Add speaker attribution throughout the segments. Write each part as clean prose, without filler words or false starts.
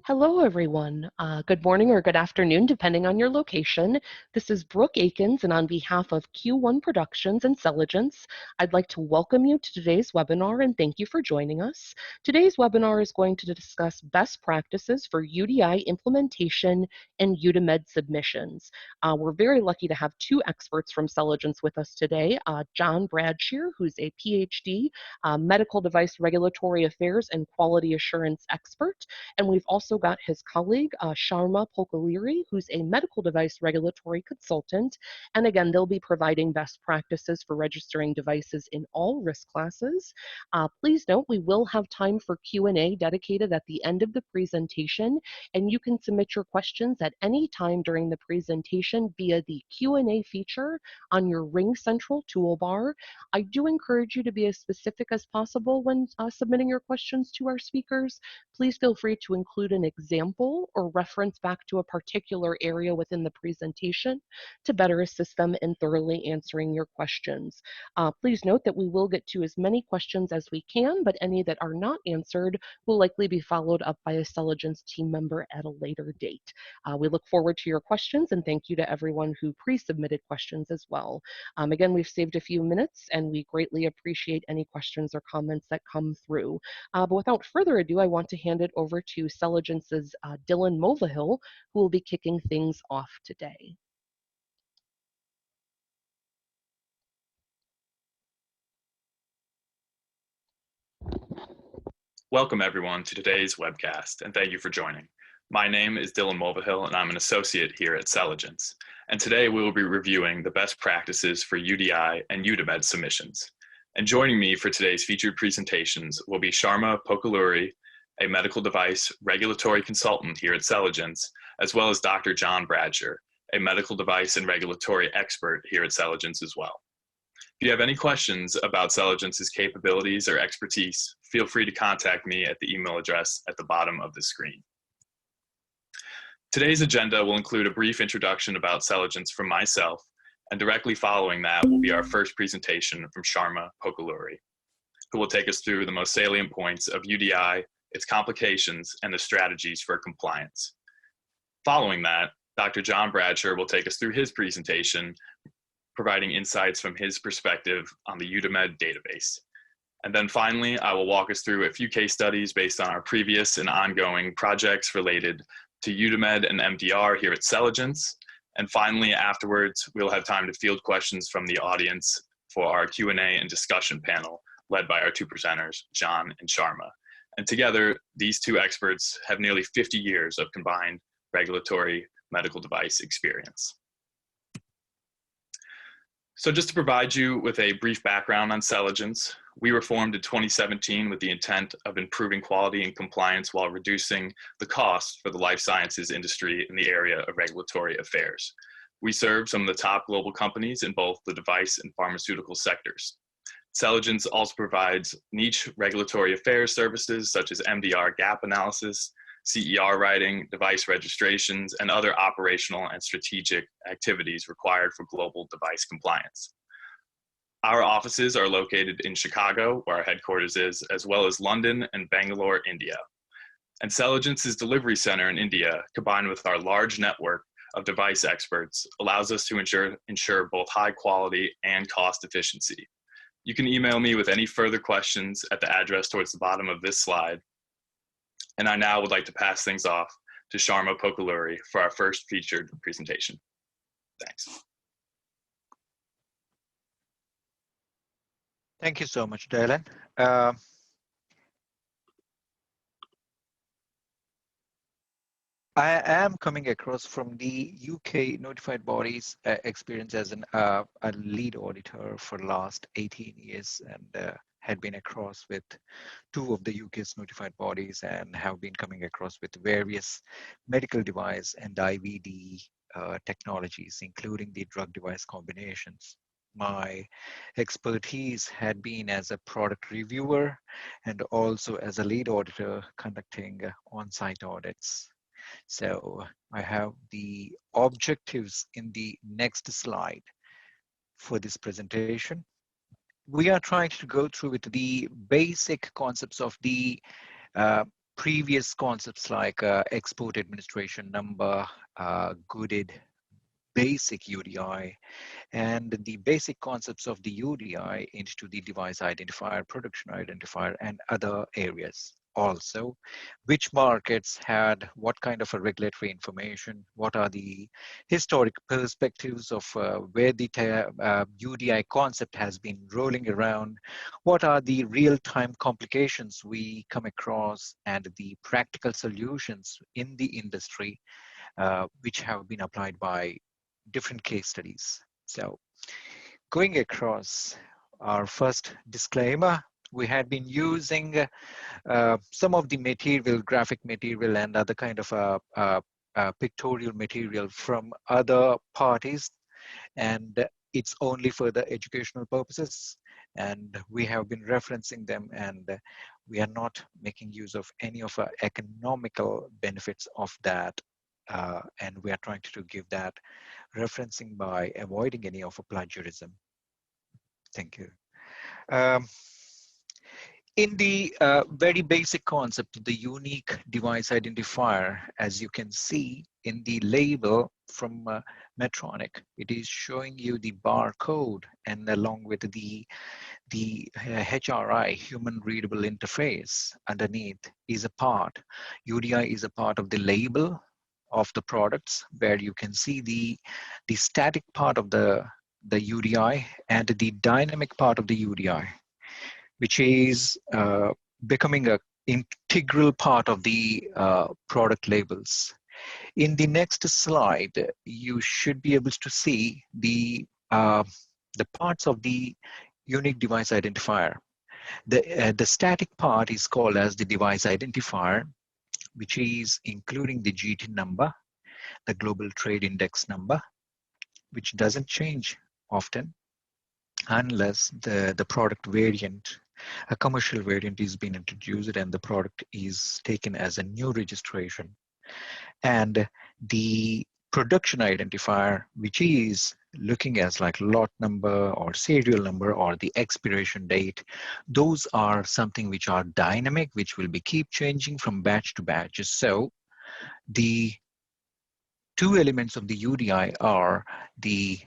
Speaker 1: Hello, everyone. Good morning or good afternoon, depending on your location. This is Brooke Akins, and on behalf of Q1 Productions and Celligence, I'd like to welcome you to today's webinar and thank you for joining us. Today's webinar is going to discuss best practices for UDI implementation and Udemed submissions. We're very lucky to have two experts from Celligence with us today, John Bradshear, who's a PhD, medical device regulatory affairs and quality assurance expert, and we've also got his colleague, Sharma Pokaliri, who's a medical device regulatory consultant. And again, they'll be providing best practices for registering devices in all risk classes. Please note, we will have time for Q&A dedicated at the end of the presentation, and you can submit your questions at any time during the presentation via the Q&A feature on your Ring Central toolbar. I do encourage you to be as specific as possible when submitting your questions to our speakers. Please feel free to include an example or reference back to a particular area within the presentation to better assist them in thoroughly answering your questions. Please note that we will get to as many questions as we can, but any that are not answered will likely be followed up by a Celligence team member at a later date. We look forward to your questions, and thank you to everyone who pre-submitted questions as well. Again, we've saved a few minutes, and we greatly appreciate any questions or comments that come through. But without further ado, I want to hand it over to Celligence's Dylan Mulvihill, who will be kicking things off today.
Speaker 2: Welcome everyone to today's webcast, and thank you for joining. My name is Dylan Mulvihill, and I'm an associate here at Celligence. And today we will be reviewing the best practices for UDI and Udemed submissions. And joining me for today's featured presentations will be Sharma Pokaluri, a medical device regulatory consultant here at Celligence, as well as Dr. John Bradshear, a medical device and regulatory expert here at Celligence as well. If you have any questions about Celligence's capabilities or expertise, feel free to contact me at the email address at the bottom of the screen. Today's agenda will include a brief introduction about Celligence from myself, and directly following that will be our first presentation from Sharma Pokaluri, who will take us through the most salient points of UDI, its complications, and the strategies for compliance. Following that, Dr. John Bradshear will take us through his presentation, providing insights from his perspective on the Udemed database. And then finally, I will walk us through a few case studies based on our previous and ongoing projects related to Udemed and MDR here at Celligence. And finally, afterwards, we'll have time to field questions from the audience for our Q&A and discussion panel led by our two presenters, John and Sharma. And together, these two experts have nearly 50 years of combined regulatory medical device experience. So just to provide you with a brief background on Celligence, we were formed in 2017 with the intent of improving quality and compliance while reducing the cost for the life sciences industry in the area of regulatory affairs. We serve some of the top global companies in both the device and pharmaceutical sectors. Celligence also provides niche regulatory affairs services such as MDR gap analysis, CER writing, device registrations, and other operational and strategic activities required for global device compliance. Our offices are located in Chicago, where our headquarters is, as well as London and Bangalore, India. And Celligence's delivery center in India, combined with our large network of device experts, allows us to ensure both high quality and cost efficiency. You can email me with any further questions at the address towards the bottom of this slide. And I now would like to pass things off to Sharma Pokaluri for our first featured presentation. Thanks.
Speaker 3: Thank you so much, Dylan. I am coming across from the UK notified bodies experience as a lead auditor for the last 18 years, and had been across with two of the UK's notified bodies and have been coming across with various medical device and IVD technologies, including the drug device combinations. My expertise had been as a product reviewer and also as a lead auditor conducting on-site audits. So I have the objectives in the next slide for this presentation. We are trying to go through with the basic concepts of the previous concepts like export administration number, GUDID, basic UDI, and the basic concepts of the UDI into the device identifier, production identifier, and other areas. Also, which markets had what kind of a regulatory information, what are the historic perspectives of where the UDI concept has been rolling around, what are the real-time complications we come across, and the practical solutions in the industry which have been applied by different case studies. So going across our first disclaimer, we had been using some of the material, graphic material and other kind of pictorial material from other parties, and it's only for the educational purposes, and we have been referencing them, and we are not making use of any of our economical benefits of that, and we are trying to give that referencing by avoiding any of a plagiarism. Thank you. In the very basic concept of the unique device identifier, as you can see in the label from Medtronic, it is showing you the barcode, and along with the HRI, human readable interface, underneath is a part. UDI is a part of the label of the products, where you can see the static part of the UDI and the dynamic part of the UDI, which is becoming an integral part of the product labels. In the next slide, you should be able to see the parts of the unique device identifier. The static part is called as the device identifier, which is including the GT number, the global trade index number, which doesn't change often unless the product variant, a commercial variant, is being introduced and the product is taken as a new registration. And the production identifier, which is looking as like lot number or serial number or the expiration date. Those are something which are dynamic, which will be keep changing from batch to batch. So the two elements of the UDI are the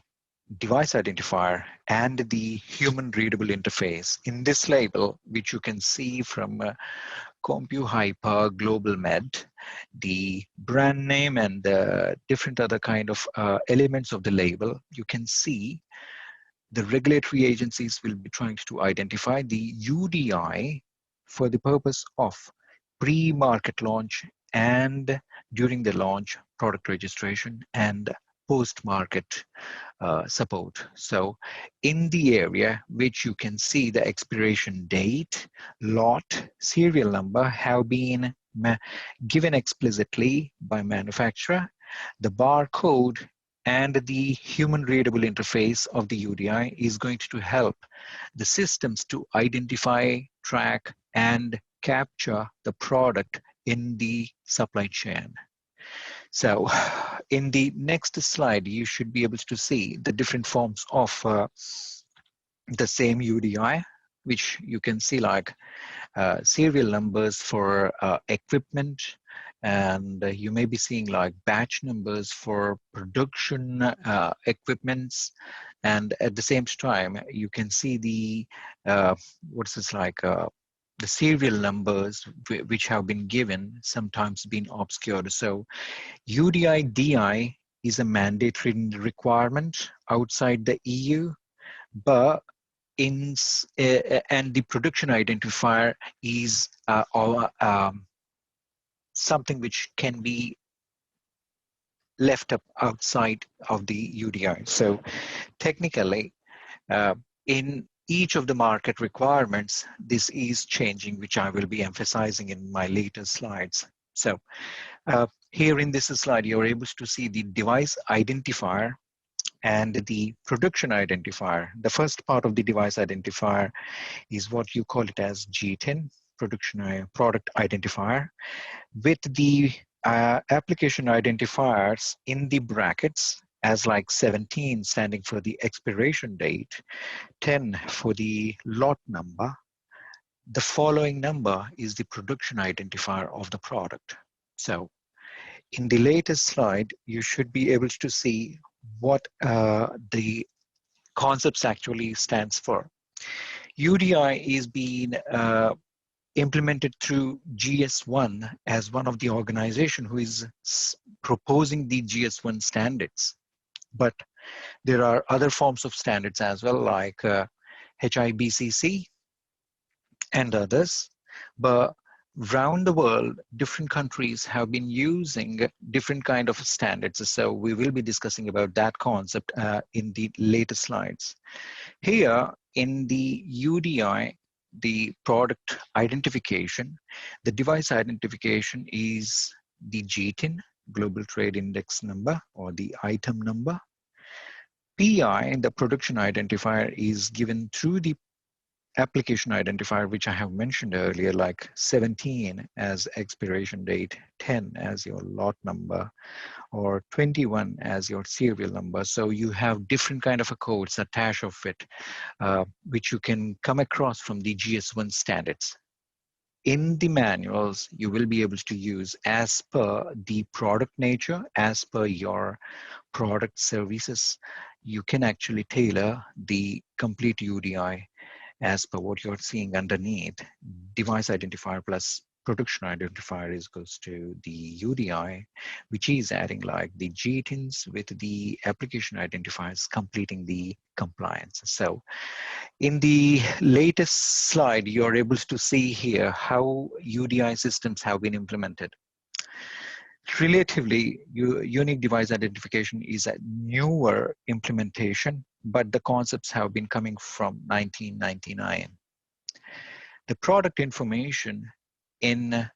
Speaker 3: device identifier and the human readable interface. In this label, which you can see from CompuHyper Global Med, the brand name and the different other kind of elements of the label, you can see the regulatory agencies will be trying to identify the UDI for the purpose of pre-market launch and during the launch product registration and post-market support. So in the area which you can see the expiration date, lot, serial number have been given explicitly by manufacturer, the barcode and the human readable interface of the UDI is going to help the systems to identify, track, and capture the product in the supply chain. So in the next slide, you should be able to see the different forms of the same UDI, which you can see like serial numbers for equipment, and you may be seeing like batch numbers for production equipments, and at the same time you can see the what's this like the serial numbers which have been given, sometimes been obscured. So UDI DI is a mandatory requirement outside the EU, but and the production identifier is something which can be left up outside of the UDI. So technically, in each of the market requirements, this is changing, which I will be emphasizing in my later slides. So here in this slide, you're able to see the device identifier and the production identifier. The first part of the device identifier is what you call it as G10, product identifier, with the application identifiers in the brackets as like 17 standing for the expiration date, 10 for the lot number, the following number is the production identifier of the product. So in the latest slide, you should be able to see what the concepts actually stands for. UDI is being implemented through GS1 as one of the organization who is proposing the GS1 standards. But there are other forms of standards as well, like HIBCC and others. But around the world, different countries have been using different kind of standards. So we will be discussing about that concept in the later slides. Here in the UDI, the product identification, the device identification is the GTIN, Global Trade Index number, or the item number. PI, the production identifier, is given through the application identifier, which I have mentioned earlier, like 17 as expiration date, 10 as your lot number, or 21 as your serial number. So you have different kind of a codes attached of it, which you can come across from the GS1 standards. In the manuals, you will be able to use as per the product nature, as per your product services. You can actually tailor the complete UDI as per what you're seeing underneath. Device identifier plus production identifier is goes to the UDI, which is adding like the GTINs with the application identifiers, completing the compliance. So in the latest slide, you're able to see here how UDI systems have been implemented. Relatively, unique device identification is a newer implementation, but the concepts have been coming from 1999. The product information in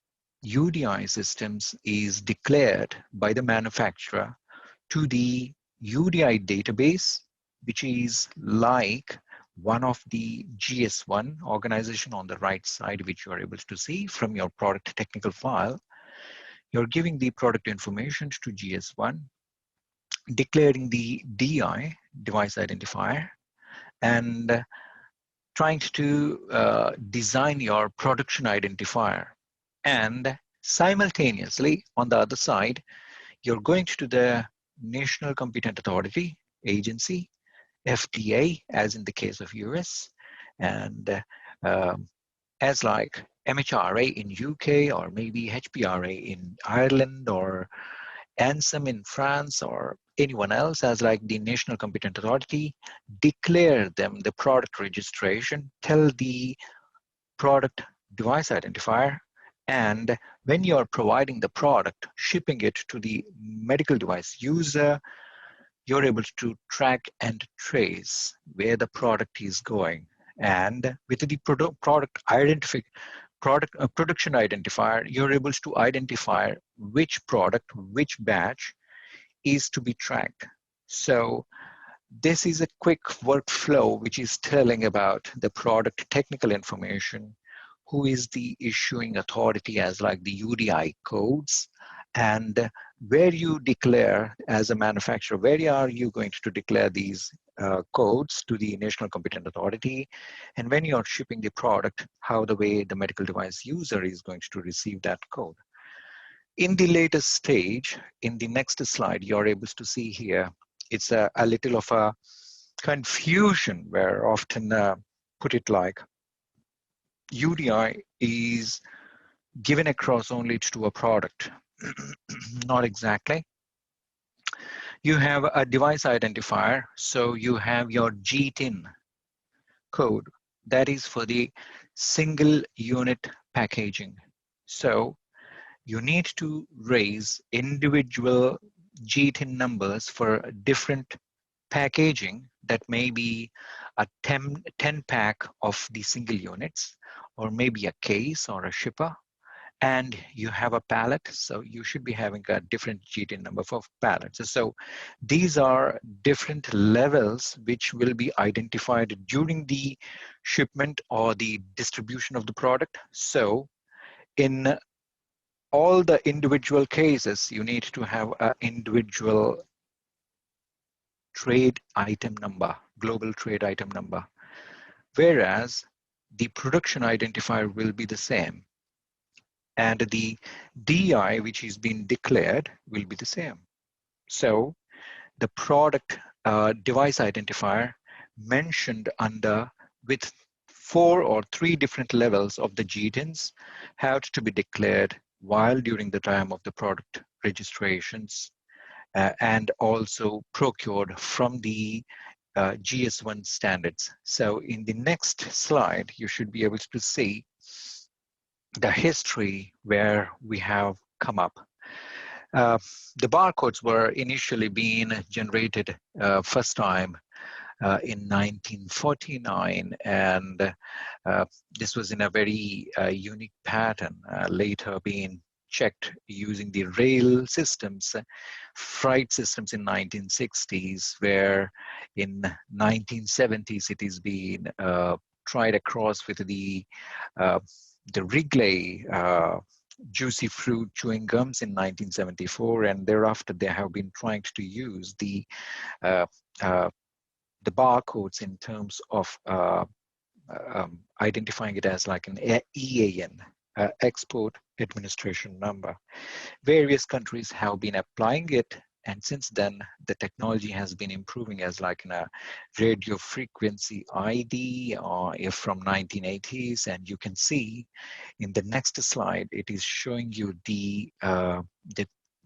Speaker 3: UDI systems is declared by the manufacturer to the UDI database, which is like one of the GS1 organization on the right side, which you are able to see from your product technical file. You're giving the product information to GS1, declaring the DI, device identifier, and trying to design your production identifier. And simultaneously, on the other side, you're going to the National Competent Authority agency, FDA, as in the case of US, and as like MHRA in UK, or maybe HPRA in Ireland, or ANSEM in France, or anyone else as like the National Competent Authority, declare them the product registration, tell the product device identifier, and when you are providing the product, shipping it to the medical device user, you're able to track and trace where the product is going. And with the production identifier, you're able to identify which product, which batch is to be tracked. So this is a quick workflow which is telling about the product technical information, who is the issuing authority as like the UDI codes, and where you declare as a manufacturer, where are you going to declare these codes to the National Competent Authority, and when you're shipping the product, how the way the medical device user is going to receive that code. In the latest stage, in the next slide, you're able to see here, it's a little of a confusion where often put it like UDI is given across only to a product. Not exactly. You have a device identifier, so you have your GTIN code that is for the single unit packaging. So you need to raise individual GTIN numbers for different packaging that may be a 10 pack of the single units, or maybe a case or a shipper, and you have a pallet, so you should be having a different GTIN number for pallets. So these are different levels which will be identified during the shipment or the distribution of the product. So in all the individual cases, you need to have an individual trade item number, global trade item number. Whereas the production identifier will be the same. And the DI, which is being declared, will be the same. So the product device identifier mentioned under with 4 or 3 different levels of the GTINs have to be declared while during the time of the product registrations and also procured from the GS1 standards. So in the next slide, you should be able to see the history where we have come up. The barcodes were initially being generated first time in 1949, and this was in a very unique pattern, later being checked using the rail systems, freight systems in 1960s, where in 1970s it is being tried across with the Wrigley juicy fruit chewing gums in 1974, and thereafter they have been trying to use the barcodes in terms of identifying it as like an EAN, export administration number. Various countries have been applying it, and since then the technology has been improving as like in a radio frequency ID from 1980s, and you can see in the next slide it is showing you the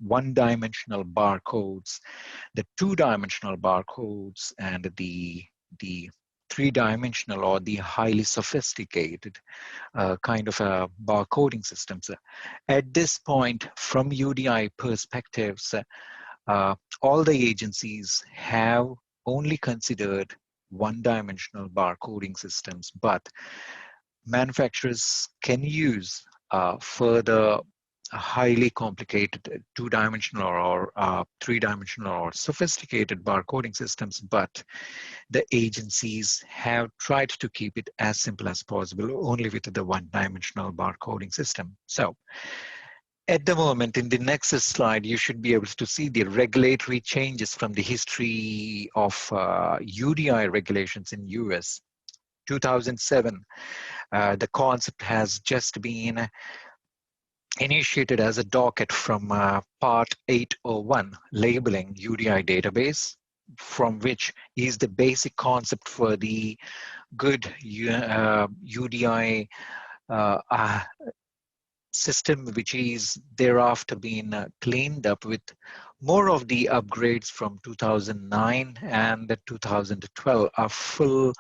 Speaker 3: one-dimensional barcodes, the two-dimensional barcodes, and the three-dimensional or the highly sophisticated kind of a barcoding systems. At this point, from UDI perspectives, all the agencies have only considered one-dimensional barcoding systems, but manufacturers can use further highly complicated two-dimensional or three-dimensional or sophisticated barcoding systems, but the agencies have tried to keep it as simple as possible, only with the one-dimensional barcoding system. So at the moment, in the next slide, you should be able to see the regulatory changes from the history of UDI regulations in US. 2007, the concept has just been initiated as a docket from Part 801, labeling UDI database, from which is the basic concept for the good UDI system, which is thereafter being cleaned up with more of the upgrades from 2009 and 2012. A full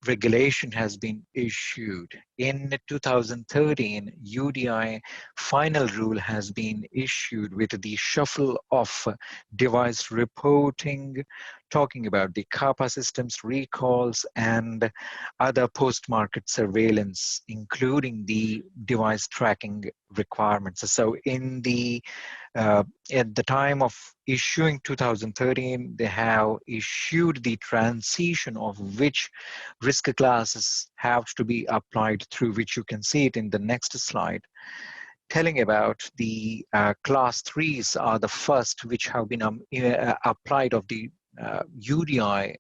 Speaker 3: regulation has been issued. In 2013, UDI final rule has been issued with the shuffle of device reporting, talking about the CAPA systems, recalls, and other post-market surveillance, including the device tracking requirements. So in the at the time of issuing 2013, they have issued the transition of which risk classes have to be applied, through which you can see it in the next slide, telling about the class 3s are the first which have been applied of the UDI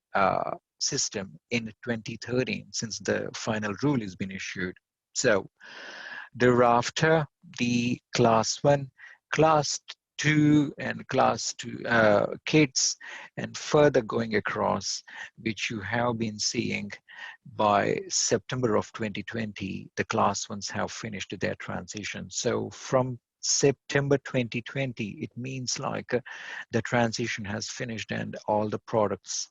Speaker 3: system in 2013, since the final rule has been issued. So thereafter, the class 1, class 2 and class 2 kits, and further going across, which you have been seeing by September of 2020, the class 1s have finished their transition. So from September 2020, it means like the transition has finished and all the products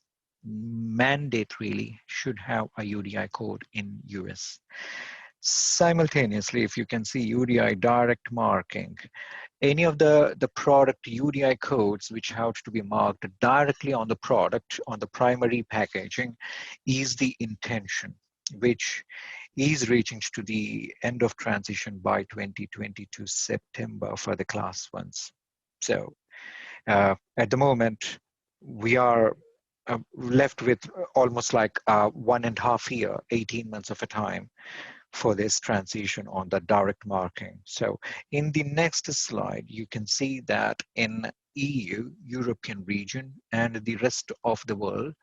Speaker 3: mandatorily should have a UDI code in US. Simultaneously, if you can see UDI direct marking, any of the product UDI codes which have to be marked directly on the product, on the primary packaging, is the intention, which is reaching to the end of transition by 2022 September for the class 1s. So at the moment, we are left with almost like 1.5 years, 18 months of a time for this transition on the direct marking. So in the next slide, you can see that in EU, European region, and the rest of the world,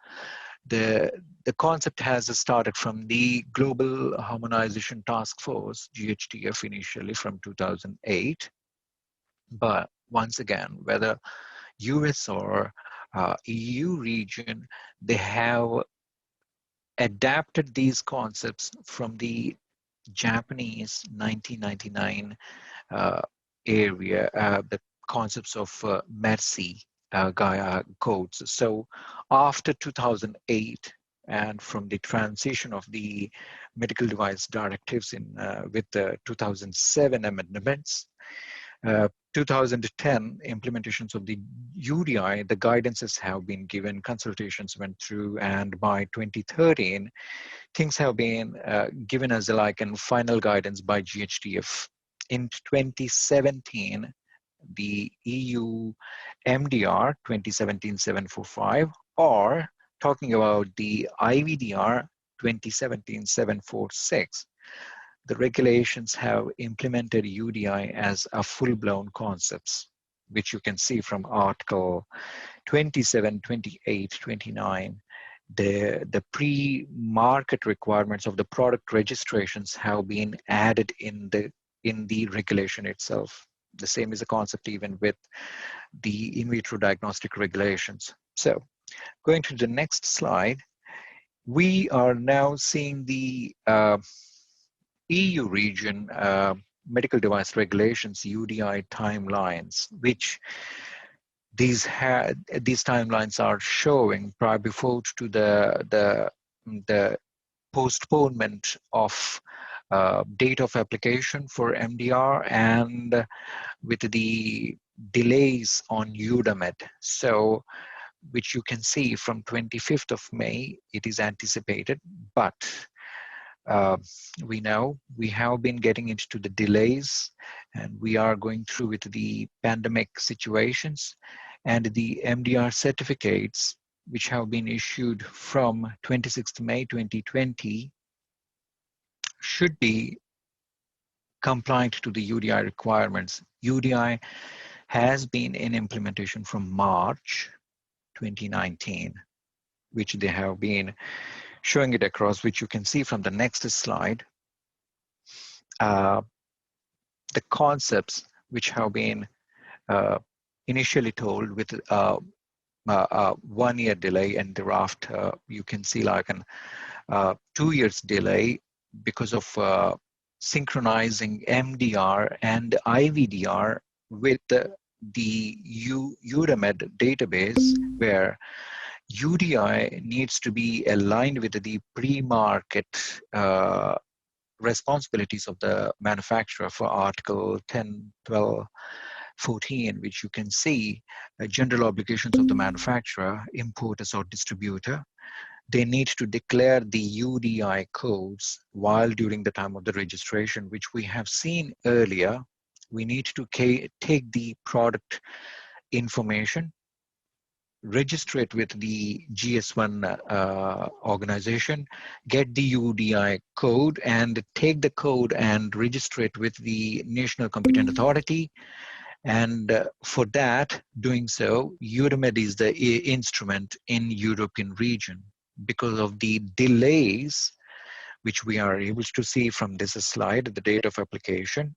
Speaker 3: The concept has started from the Global Harmonization Task Force, GHTF, initially from 2008. But once again, whether US or EU region, they have adapted these concepts from the Japanese 1999 area, the concepts of Mercy Gaia codes. So after 2008, and from the transition of the medical device directives in with the 2007 amendments, 2010 implementations of the UDI, the guidances have been given, consultations went through, and by 2013, things have been given as like a final guidance by GHTF. In 2017, the EU MDR 2017-745, or talking about the Ivdr 2017-746, the regulations have implemented UDI as a full-blown concepts, which you can see from Article 27, 28, 29. The pre-market requirements of the product registrations have been added in the regulation itself. The same is a concept even with the in vitro diagnostic regulations. So going to the next slide, we are now seeing the EU region medical device regulations, UDI timelines, which these timelines are showing prior before to the postponement of date of application for MDR, and with the delays on Udemed. So, which you can see from 25th of May, it is anticipated, but we know we have been getting into the delays, and we are going through with the pandemic situations, and the MDR certificates which have been issued from 26th May 2020 should be compliant to the UDI requirements. UDI has been in implementation from March 2019, which they have been showing it across, which you can see from the next slide. The concepts which have been initially told with 1 year delay, and thereafter you can see like an 2 years delay because of synchronizing MDR and Ivdr with the Udemed database, where UDI needs to be aligned with the pre-market responsibilities of the manufacturer for Article 10, 12, 14, which you can see general obligations of the manufacturer, importers or distributor. They need to declare the UDI codes while during the time of the registration, which we have seen earlier. We need to take the product information, register it with the GS1 organization, get the UDI code, and take the code and register it with the National Competent Authority. And for that, doing so, Udemed is the instrument in European region. Because of the delays, which we are able to see from this slide, the date of application,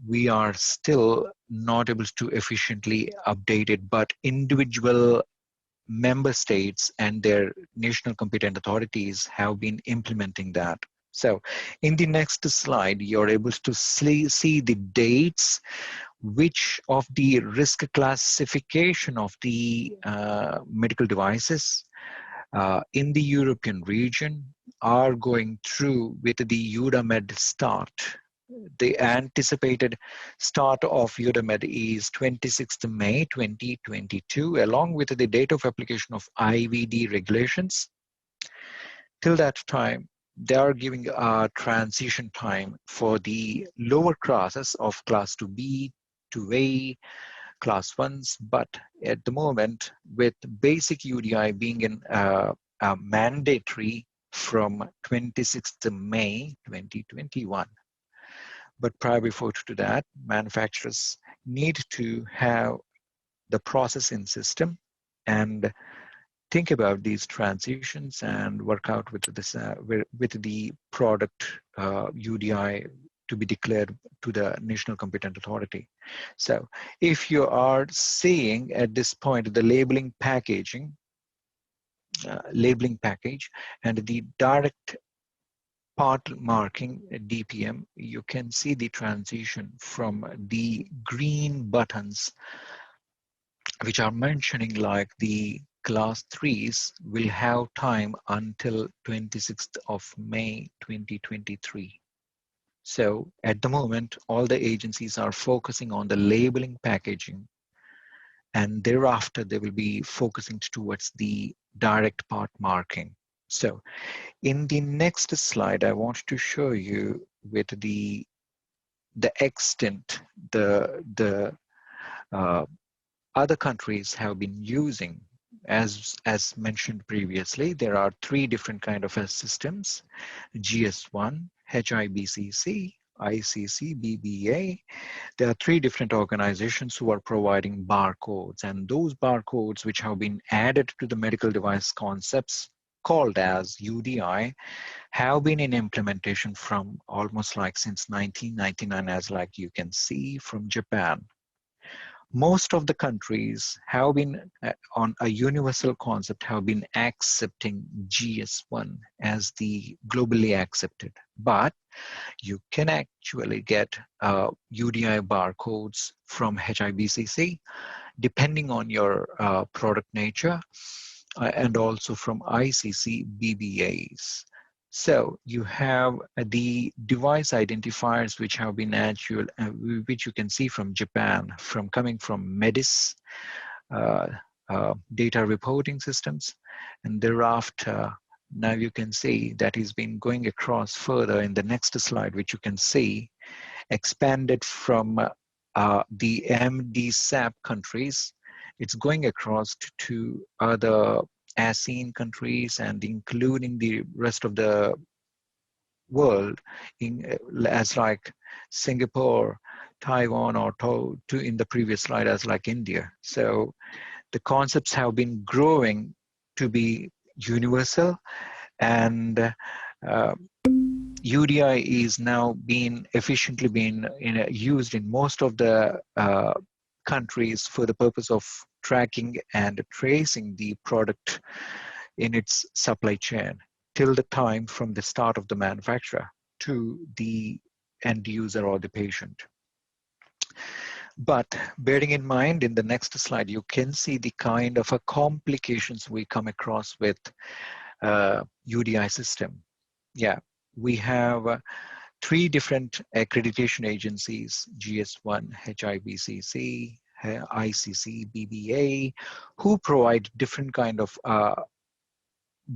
Speaker 3: we are still not able to efficiently update it, but individual member states and their national competent authorities have been implementing that. So in the next slide, you're able to see the dates which of the risk classification of the medical devices in the European region are going through with the Udemed start. The anticipated start of Udemed is 26th May 2022, along with the date of application of Ivdr regulations. Till that time, they are giving a transition time for the lower classes of class 2B, 2A, class 1s, but at the moment, with basic UDI being in mandatory from 26th May 2021. But prior before to that, manufacturers need to have the processing system and think about these transitions and work out with this with the product UDI to be declared to the national competent authority. So if you are seeing at this point the labeling package and the direct part marking DPM, you can see the transition from the green buttons which are mentioning like the class 3s will have time until 26th of May 2023. So at the moment, all the agencies are focusing on the labeling packaging, and thereafter they will be focusing towards the direct part marking. So in the next slide, I want to show you with the extent the other countries have been using. As mentioned previously, there are 3 different kind of systems: GS1, HIBCC, ICC, BBA. There are 3 different organizations who are providing barcodes, and those barcodes which have been added to the medical device concepts called as UDI have been in implementation from almost like since 1999, as like you can see from Japan. Most of the countries have been on a universal concept, have been accepting GS1 as the globally accepted, but you can actually get UDI barcodes from HIBCC depending on your product nature, and also from ICC BBAs. So you have the device identifiers which have been actual, which you can see from Japan, from coming from MEDIS data reporting systems, and thereafter now you can see that has been going across further in the next slide, which you can see expanded from the MDSAP countries. It's going across to other ASEAN countries and including the rest of the world, as like Singapore, Taiwan, or in the previous slide as like India. So the concepts have been growing to be universal, and UDI is now being efficiently used in most of the countries for the purpose of tracking and tracing the product in its supply chain till the time from the start of the manufacturer to the end user or the patient. But bearing in mind, in the next slide, you can see the kind of complications we come across with UDI system. Yeah, we have 3 different accreditation agencies: GS1, HIBCC, ICC, BBA, who provide different kind of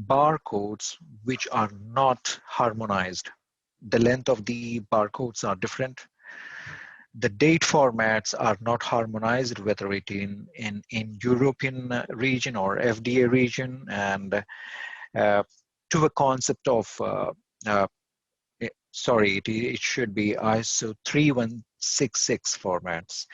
Speaker 3: barcodes which are not harmonized. The length of the barcodes are different. The date formats are not harmonized, whether it in European region or FDA region, and to a concept of sorry, it should be ISO 3166 formats,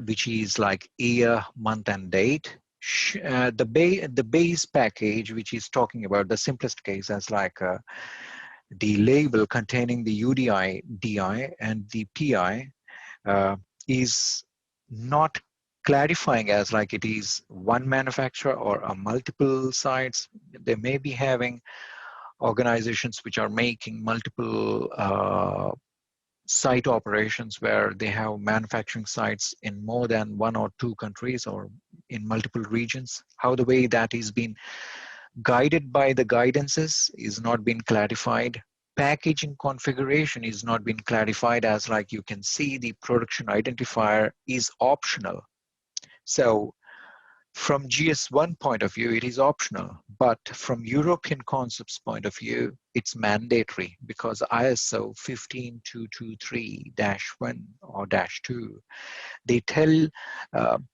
Speaker 3: which is like year, month, and date. The base package, which is talking about the simplest case as like the label containing the UDI, DI, and the PI, is not clarifying as like it is one manufacturer or a multiple sites. They may be having organizations which are making multiple site operations where they have manufacturing sites in more than 1 or 2 countries or in multiple regions. How the way that is being guided by the guidances is not being clarified. Packaging configuration is not being clarified, as like you can see the production identifier is optional. So from GS1 point of view, it is optional, but from European concepts point of view, it's mandatory because ISO 15223-1 or -2, they tell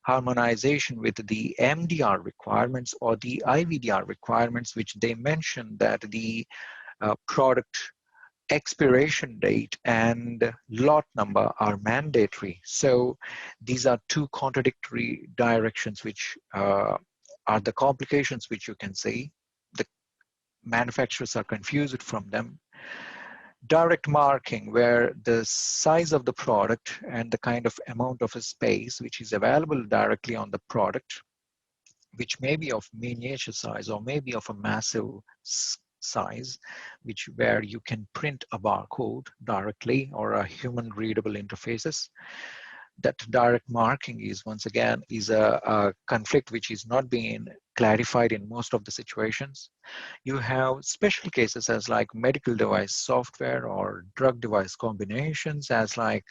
Speaker 3: harmonization with the MDR requirements or the Ivdr requirements, which they mention that the product expiration date and lot number are mandatory. So these are 2 contradictory directions which are the complications which you can see. The manufacturers are confused from them. Direct marking, where the size of the product and the kind of amount of a space which is available directly on the product, which may be of miniature size or maybe of a massive size, where you can print a barcode directly or a human readable interfaces. That direct marking is once again is a conflict which is not being clarified in most of the situations. You have special cases as like medical device software or drug device combinations, as like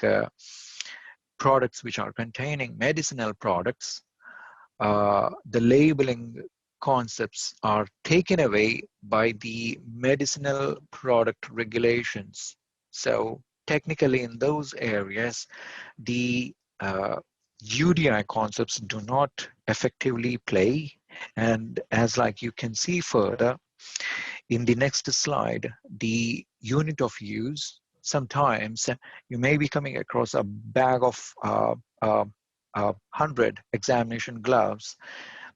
Speaker 3: products which are containing medicinal products. The labeling concepts are taken away by the medicinal product regulations. So technically in those areas, the UDI concepts do not effectively play. And as like you can see further in the next slide, the unit of use, sometimes you may be coming across a bag of 100 examination gloves.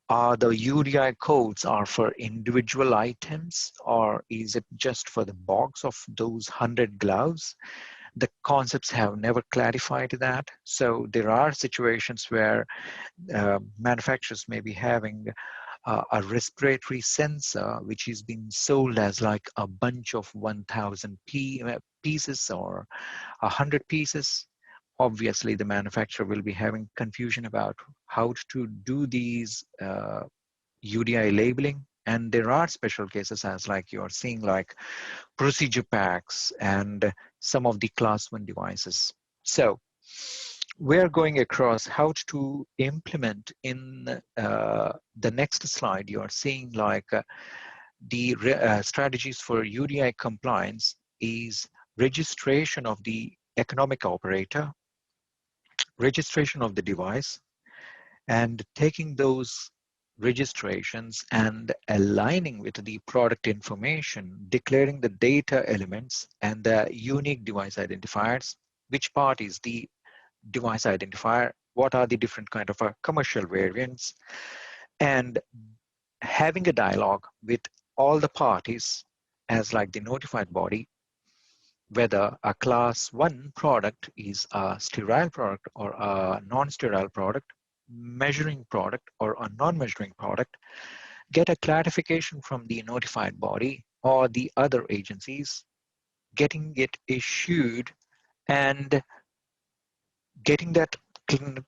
Speaker 3: The UDI codes are for individual items, or is it just for the box of those 100 gloves? The concepts have never clarified that. So there are situations where manufacturers may be having a respiratory sensor which is being sold as like a bunch of 1,000 pieces or 100 pieces. Obviously, the manufacturer will be having confusion about how to do these UDI labeling. And there are special cases as like you're seeing like procedure packs and some of the class 1 devices. So we're going across how to implement in the next slide. You are seeing like the strategies for UDI compliance is registration of the economic operator, registration of the device, and taking those registrations and aligning with the product information, declaring the data elements and the unique device identifiers, which part is the device identifier, what are the different kind of commercial variants, and having a dialogue with all the parties as like the notified body, whether a class 1 product is a sterile product or a non-sterile product, measuring product or a non-measuring product, get a clarification from the notified body or the other agencies, getting it issued and getting that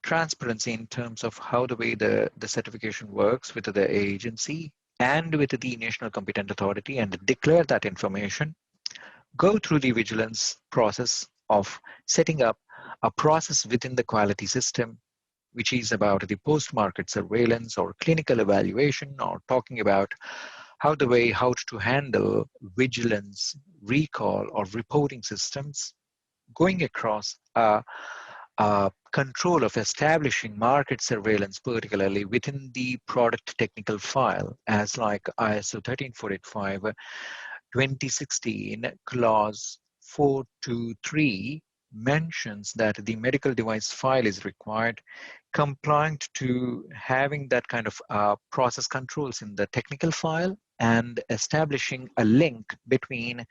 Speaker 3: transparency in terms of how the way the certification works with the agency and with the national competent authority, and declare that information, go through the vigilance process of setting up a process within the quality system, which is about the post-market surveillance or clinical evaluation, or talking about how to handle vigilance, recall, or reporting systems, going across control of establishing market surveillance, particularly within the product technical file, as like ISO 13485 2016 clause 423 mentions that the medical device file is required, compliant to having that kind of process controls in the technical file, and establishing a link between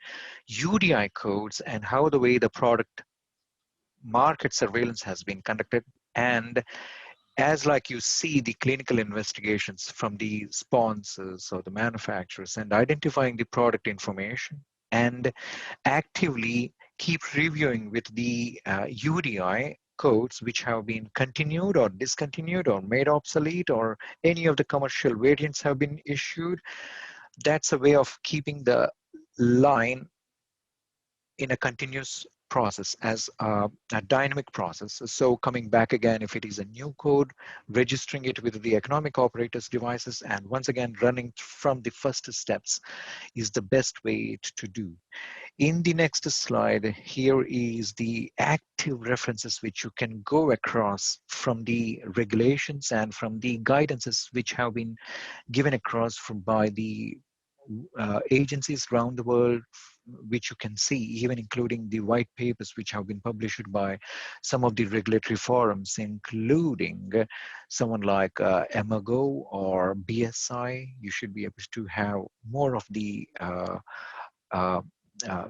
Speaker 3: UDI codes and how the way the product market surveillance has been conducted. And as like you see the clinical investigations from the sponsors or the manufacturers, and identifying the product information, and actively keep reviewing with the UDI codes which have been continued or discontinued or made obsolete, or any of the commercial variants have been issued. That's a way of keeping the line in a continuous process, as a dynamic process. So coming back again, if it is a new code, registering it with the economic operators devices, and once again running from the first steps is the best way to do. In the next slide, here is the active references which you can go across from the regulations and from the guidances which have been given across by the agencies around the world, which you can see, even including the white papers which have been published by some of the regulatory forums, including someone like Emago or BSI. You should be able to have more of the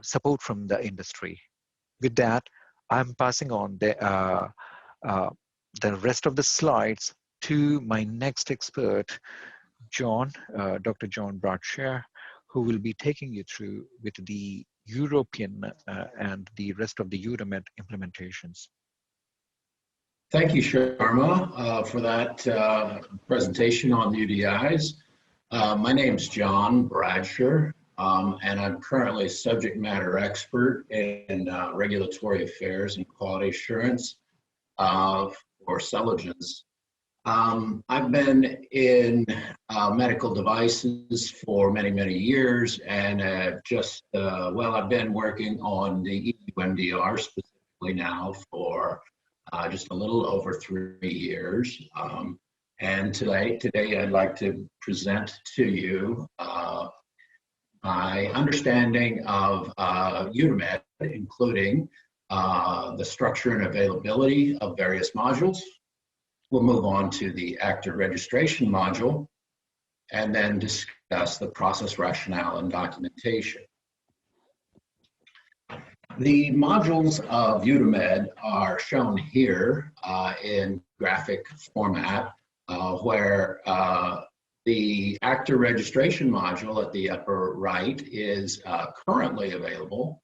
Speaker 3: support from the industry. With that, I'm passing on the rest of the slides to my next expert, John, Dr. John Bradshaw, who will be taking you through with the European and the rest of the Udemed implementations.
Speaker 4: Thank you, Sharma, for that presentation on UDIs. My name's John Bradshaw, and I'm currently a subject matter expert in regulatory affairs and quality assurance for Celogens. I've been in medical devices for many, many years, and I've been working on the EU MDR specifically now for just a little over 3 years. And today I'd like to present to you my understanding of Udemed, including the structure and availability of various modules. We'll move on to the actor registration module and then discuss the process rationale and documentation. The modules of Udemed are shown here in graphic format, where the actor registration module at the upper right is currently available.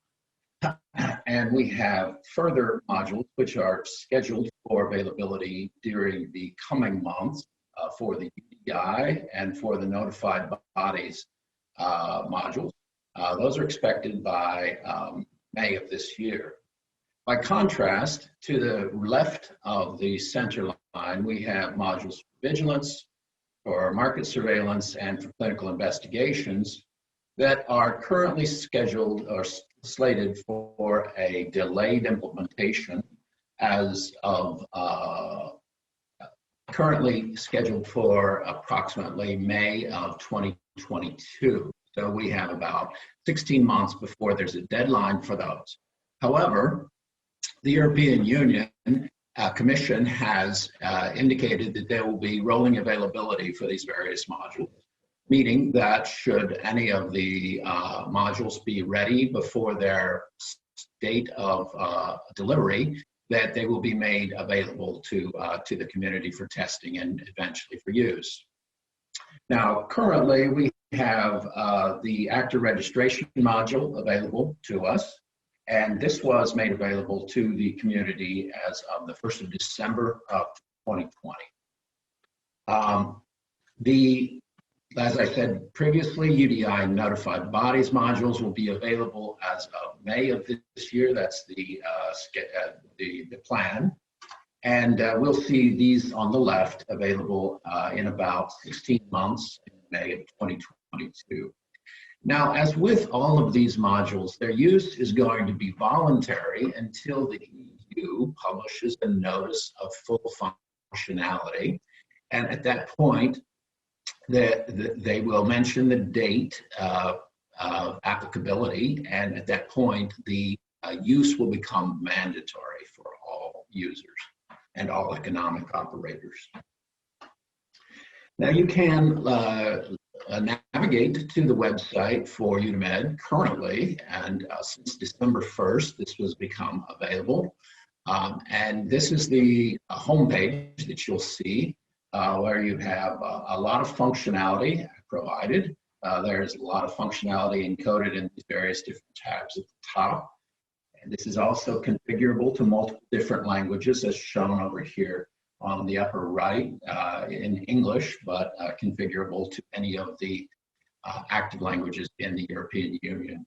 Speaker 4: And we have further modules which are scheduled for availability during the coming months for the UDI and for the notified bodies modules. Those are expected by May of this year. By contrast, to the left of the center line, we have modules for vigilance, for market surveillance, and for clinical investigations that are currently scheduled or slated for a delayed implementation as of currently scheduled for approximately May of 2022. So we have about 16 months before there's a deadline for those. However, the European Union Commission has indicated that there will be rolling availability for these various modules, meaning that should any of the modules be ready before their date of delivery, that they will be made available to the community for testing and eventually for use. Now, currently we have the actor registration module available to us, and this was made available to the community as of the 1st of December of 2020. As I said previously, UDI notified bodies modules will be available as of May of this year. That's the plan. And we'll see these on the left available in about 16 months in May of 2022. Now, as with all of these modules, their use is going to be voluntary until the EU publishes a notice of full functionality. And at that point, they will mention the date of applicability, and at that point, the use will become mandatory for all users and all economic operators. Now you can navigate to the website for Udemed currently, and since December 1st, this was become available. And this is the homepage that you'll see where you have a lot of functionality provided. There's a lot of functionality encoded in these various different tabs at the top. And this is also configurable to multiple different languages as shown over here on the upper right in English, but configurable to any of the active languages in the European Union.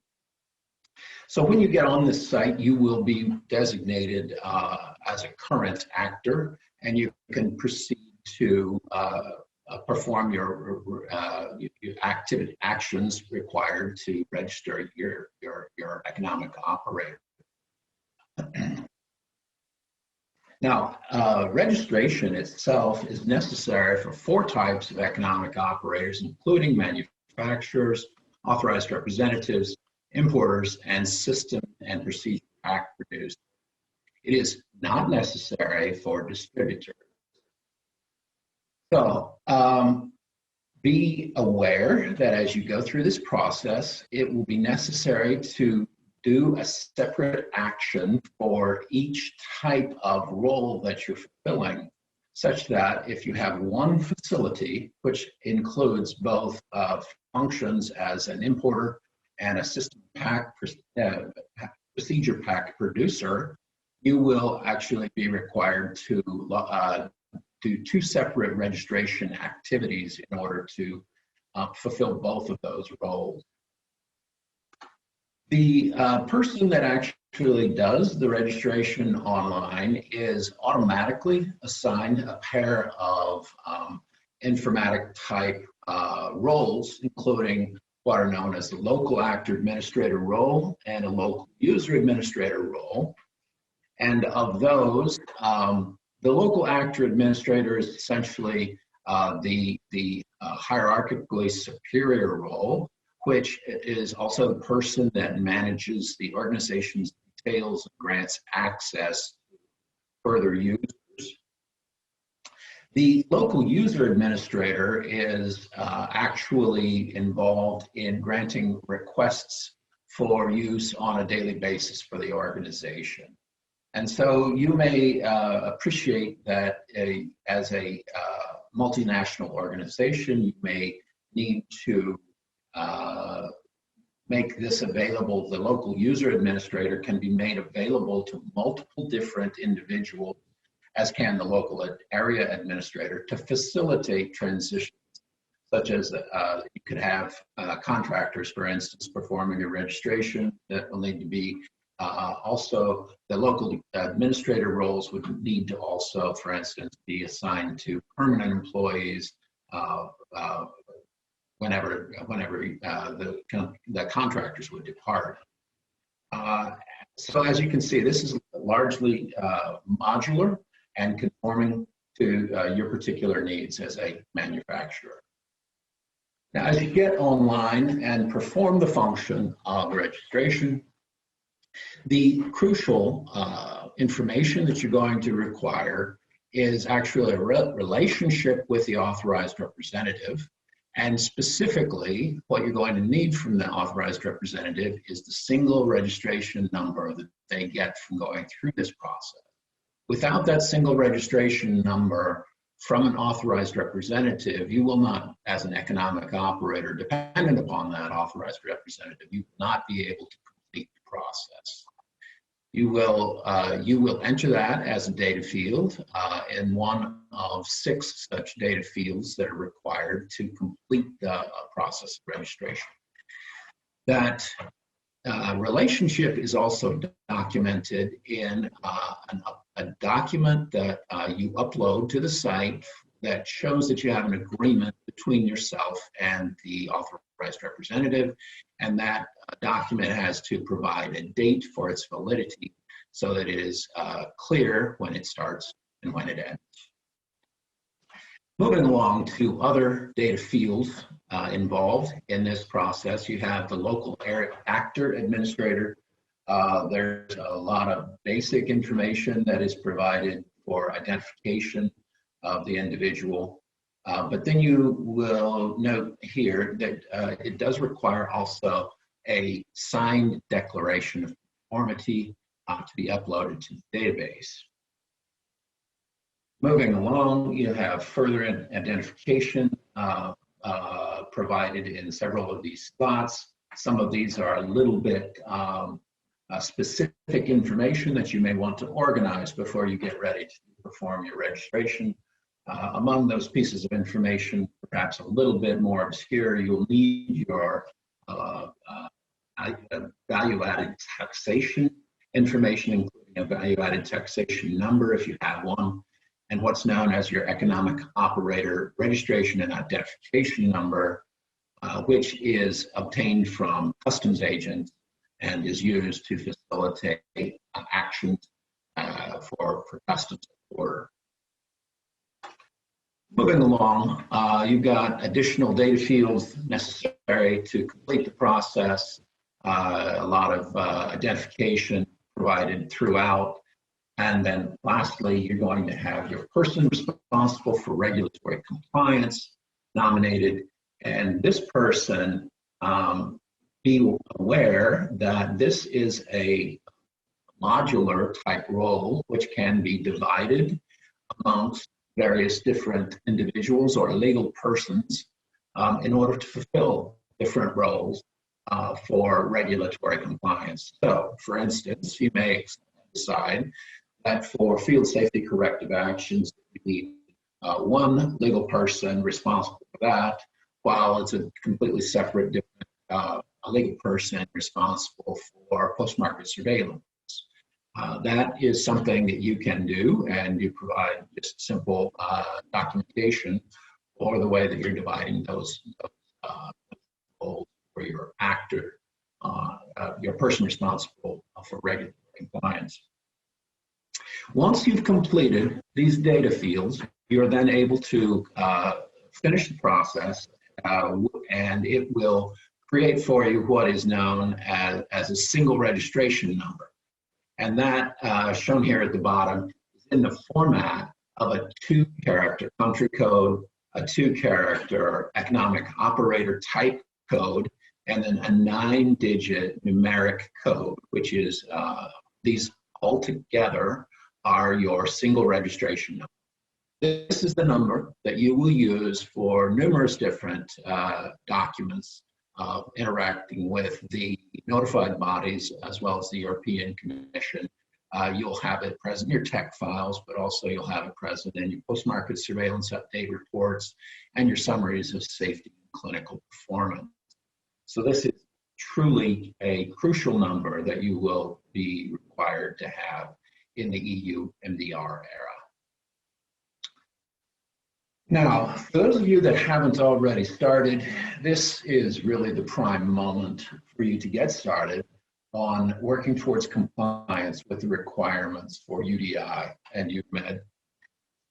Speaker 4: So when you get on this site, you will be designated as a current actor, and you can proceed to perform your actions required to register your economic operator. Now, registration itself is necessary for 4 types of economic operators, including manufacturers, authorized representatives, importers, and system and procedure pack producers. It is not necessary for distributors. So be aware that as you go through this process, it will be necessary to do a separate action for each type of role that you're fulfilling, such that if you have one facility, which includes both functions as an importer and a system pack procedure pack producer, you will actually be required to do two separate registration activities in order to fulfill both of those roles. The person that actually does the registration online is automatically assigned a pair of informatic type roles, including what are known as the local actor administrator role and a local user administrator role. And of those, the local actor administrator is essentially the hierarchically superior role, which is also the person that manages the organization's details and grants access to further users. The local user administrator is actually involved in granting requests for use on a daily basis for the organization. And so you may appreciate that as a multinational organization, you may need to make this available. The local user administrator can be made available to multiple different individuals, as can the local area administrator, to facilitate transitions, such as you could have contractors, for instance, performing a registration that will need to be also the local administrator roles would need to also, for instance, be assigned to permanent employees whenever the contractors would depart. So as you can see, this is largely modular and conforming to your particular needs as a manufacturer. Now, as you get online and perform the function of registration, the crucial information that you're going to require is actually a relationship with the authorized representative. And specifically, what you're going to need from the authorized representative is the single registration number that they get from going through this process. Without that single registration number from an authorized representative, you will not, as an economic operator dependent upon that authorized representative, you will not be able to complete the process. You will enter that as a data field in one of 6 such data fields that are required to complete the process of registration. That relationship is also documented in a document that you upload to the site that shows that you have an agreement between yourself and the authorized representative, and that document has to provide a date for its validity so that it is clear when it starts and when it ends. Moving along to other data fields involved in this process, you have the local area actor administrator. There's a lot of basic information that is provided for identification of the individual. But then you will note here that it does require also a signed declaration of conformity to be uploaded to the database. Moving along, you have further identification provided in several of these slots. Some of these are a little bit specific information that you may want to organize before you get ready to perform your registration. Among those pieces of information, perhaps a little bit more obscure, you'll need your value-added taxation information, including a value-added taxation number if you have one, and what's known as your economic operator registration and identification number, which is obtained from customs agents and is used to facilitate actions for customs order. moving along, you've got additional data fields necessary to complete the process, a lot of identification provided throughout. And then lastly, you're going to have your person responsible for regulatory compliance nominated. And this person, be aware that this is a modular type role, which can be divided amongst various different individuals or legal persons in order to fulfill different roles for regulatory compliance. So, for instance, you may decide that for field safety corrective actions, you need one legal person responsible for that, while it's a completely separate, different legal person responsible for post-market surveillance. That is something that you can do, and you provide just simple documentation for the way that you're dividing those roles for your actor, your person responsible for regulatory compliance. Once you've completed these data fields, you're then able to finish the process, and it will create for you what is known as a single registration number. And that, shown here at the bottom, is in the format of a 2-character country code, a 2-character economic operator type code, and then a 9-digit numeric code, which is these all together are your single registration number. This is the number that you will use for numerous different documents interacting with the notified bodies as well as the European Commission. You'll have it present in your tech files, but also you'll have it present in your post-market surveillance update reports and your summaries of safety and clinical performance. So this is truly a crucial number that you will be required to have in the EU MDR era. Now, for those of you that haven't already started, this is really the prime moment for you to get started on working towards compliance with the requirements for UDI and Udemed.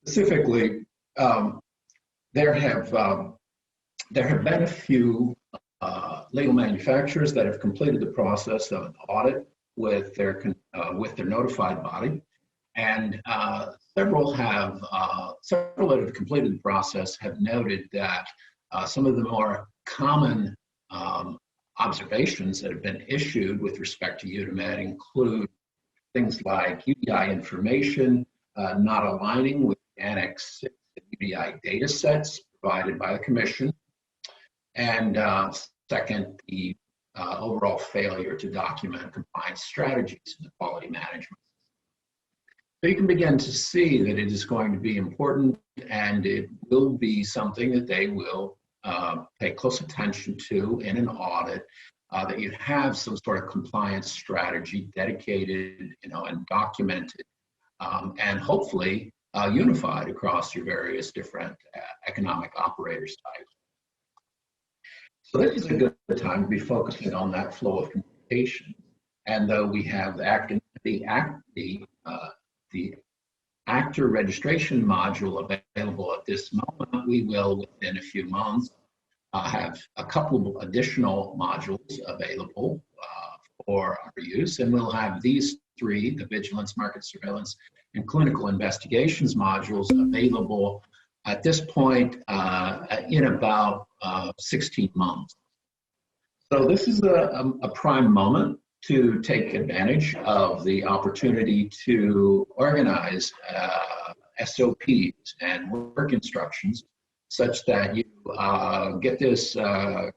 Speaker 4: Specifically, there have been a few legal manufacturers that have completed the process of an audit with their notified body, and several that have completed the process have noted that some of the more common observations that have been issued with respect to Udemed include things like UDI information not aligning with Annex 6 UDI data sets provided by the Commission, and second, the overall failure to document compliance strategies in the quality management. So you can begin to see that it is going to be important, and it will be something that they will pay close attention to in an audit, that you have some sort of compliance strategy dedicated, and documented, and hopefully unified across your various different economic operators types. So this is a good time to be focusing on that flow of communication. And though we have the actor registration module available at this moment, we will, within a few months, have a couple of additional modules available for our use, and we'll have these 3, the vigilance, market surveillance, and clinical investigations modules available at this point in about 16 months. So this is a prime moment to take advantage of the opportunity to organize SOPs and work instructions such that you get this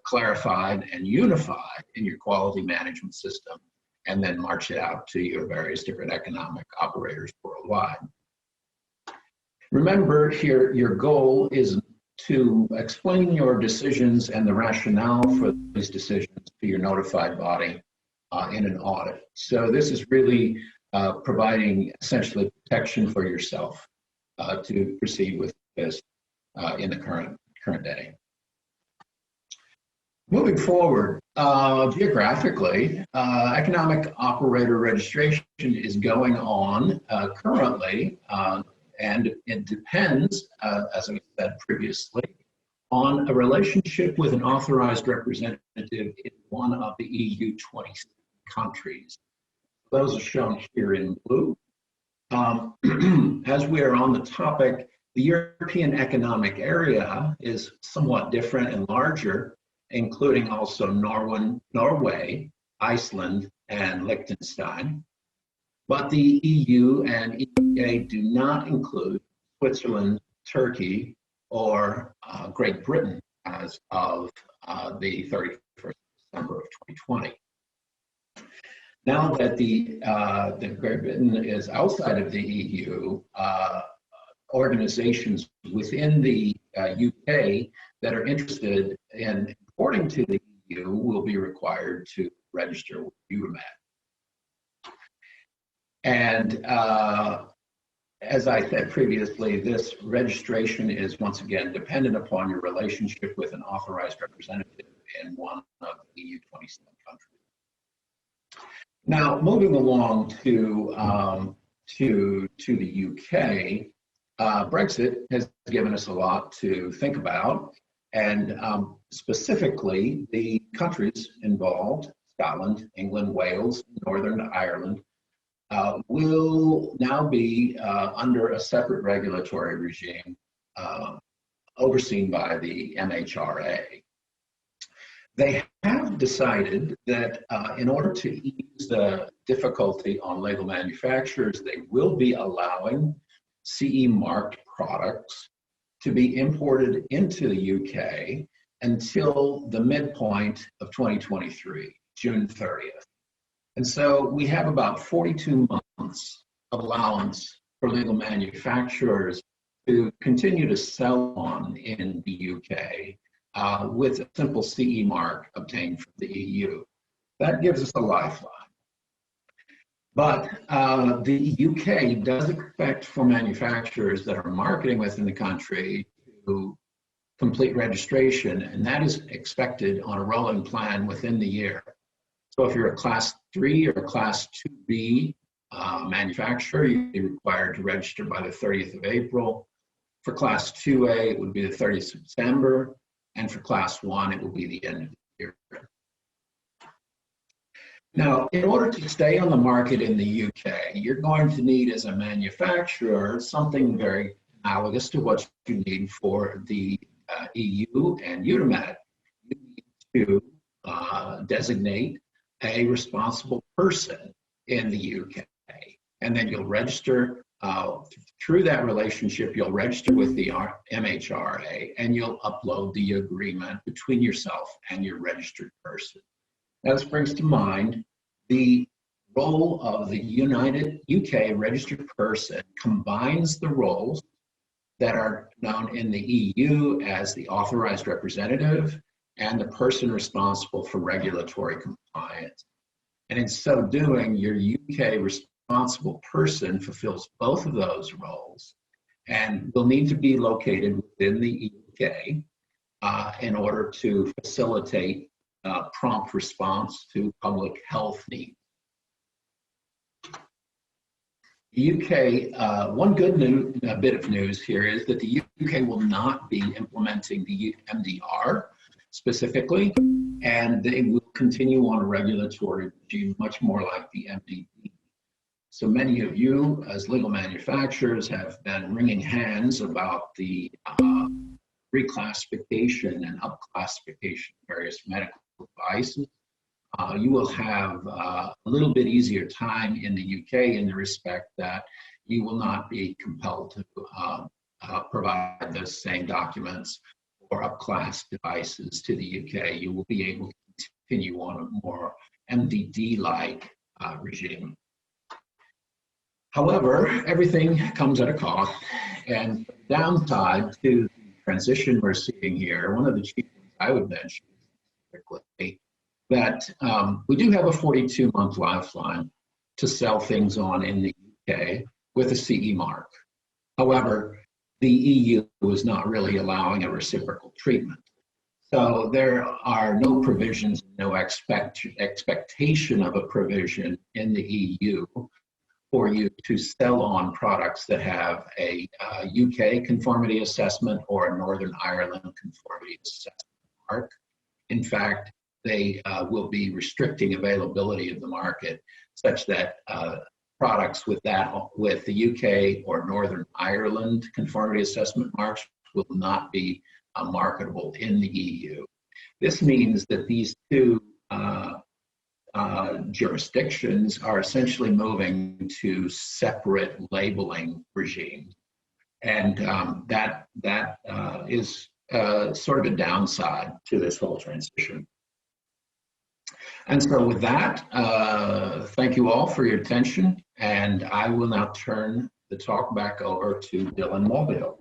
Speaker 4: clarified and unified in your quality management system, and then march it out to your various different economic operators worldwide. Remember here, your goal is to explain your decisions and the rationale for these decisions to your notified body in an audit. So this is really providing essentially protection for yourself to proceed with this in the current day. Moving forward, geographically, economic operator registration is going on currently and it depends, as I said previously, on a relationship with an authorized representative in one of the EU 27 countries. Those are shown here in blue. As we are on the topic, the European Economic Area is somewhat different and larger, including also Norway, Iceland, and Liechtenstein. But the EU and EEA do not include Switzerland, Turkey, or Great Britain as of the 31st of December of 2020. Now that the Great Britain is outside of the EU, organizations within the UK that are interested in importing to the EU will be required to register with Udemed. And as I said previously, this registration is once again dependent upon your relationship with an authorized representative in one of the EU 27 countries. Now, moving along to the UK, Brexit has given us a lot to think about, and specifically the countries involved, Scotland, England, Wales, Northern Ireland, will now be under a separate regulatory regime overseen by the MHRA. They have decided that in order to ease the difficulty on legal manufacturers, they will be allowing CE marked products to be imported into the UK until the midpoint of 2023, June 30th. And so we have about 42 months of allowance for legal manufacturers to continue to sell on in the UK with a simple CE mark obtained from the EU. That gives us a lifeline. But the UK does expect for manufacturers that are marketing within the country to complete registration, and that is expected on a rolling plan within the year. So if you're a Class 3 or a Class 2B manufacturer, you'd be required to register by the 30th of April. For Class 2A, it would be the 30th of December. And for Class 1, it will be the end of the year. Now, in order to stay on the market in the UK, you're going to need, as a manufacturer, something very analogous to what you need for the EU and Udemed. You need to designate a responsible person in the UK, and then you'll register through that relationship. You'll register with the MHRA, and you'll upload the agreement between yourself and your registered person. Now, this brings to mind the role of the United UK registered person combines the roles that are known in the EU as the authorized representative and the person responsible for regulatory compliance. And in so doing, your UK responsible person fulfills both of those roles and will need to be located within the UK in order to facilitate prompt response to public health needs. The UK, one good bit of news here is that the UK will not be implementing the EU MDR specifically, and they will continue on a regulatory regime much more like the MDD. So many of you as legal manufacturers have been wringing hands about the reclassification and upclassification of various medical devices. You will have a little bit easier time in the UK in the respect that you will not be compelled to provide the same documents or upclass devices to the UK. You will be able to continue on a more MDD-like regime. However, everything comes at a cost, and the downside to the transition we're seeing here, one of the chief things I would mention quickly, that we do have a 42-month lifeline to sell things on in the UK with a CE mark. However, the EU is not really allowing a reciprocal treatment. So there are no provisions, no expectation of a provision in the EU for you to sell on products that have a UK conformity assessment or a Northern Ireland conformity assessment mark. In fact, they will be restricting availability of the market such that products with the UK or Northern Ireland conformity assessment marks will not be marketable in the EU. This means that these two jurisdictions are essentially moving to separate labeling regimes, and that is sort of a downside to this whole transition. And so with that, thank you all for your attention, and I will now turn the talk back over to Dylan Mulvihill.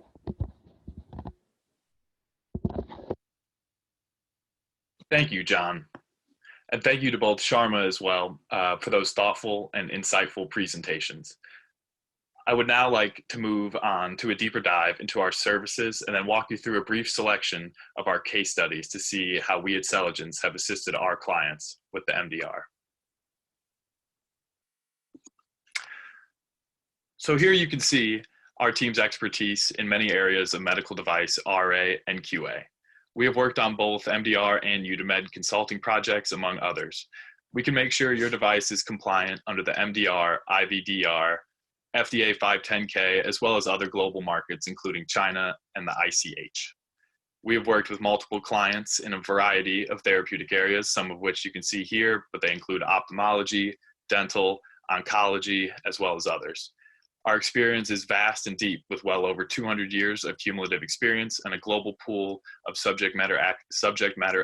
Speaker 2: Thank you, John. And thank you to both Sharma as well for those thoughtful and insightful presentations. I would now like to move on to a deeper dive into our services and then walk you through a brief selection of our case studies to see how we at Celligence have assisted our clients with the MDR. So here you can see our team's expertise in many areas of medical device, RA, and QA. We have worked on both MDR and Udemed consulting projects, among others. We can make sure your device is compliant under the MDR, Ivdr, FDA 510K, as well as other global markets, including China and the ICH. We have worked with multiple clients in a variety of therapeutic areas, some of which you can see here, but they include ophthalmology, dental, oncology, as well as others. Our experience is vast and deep, with well over 200 years of cumulative experience and a global pool of subject matter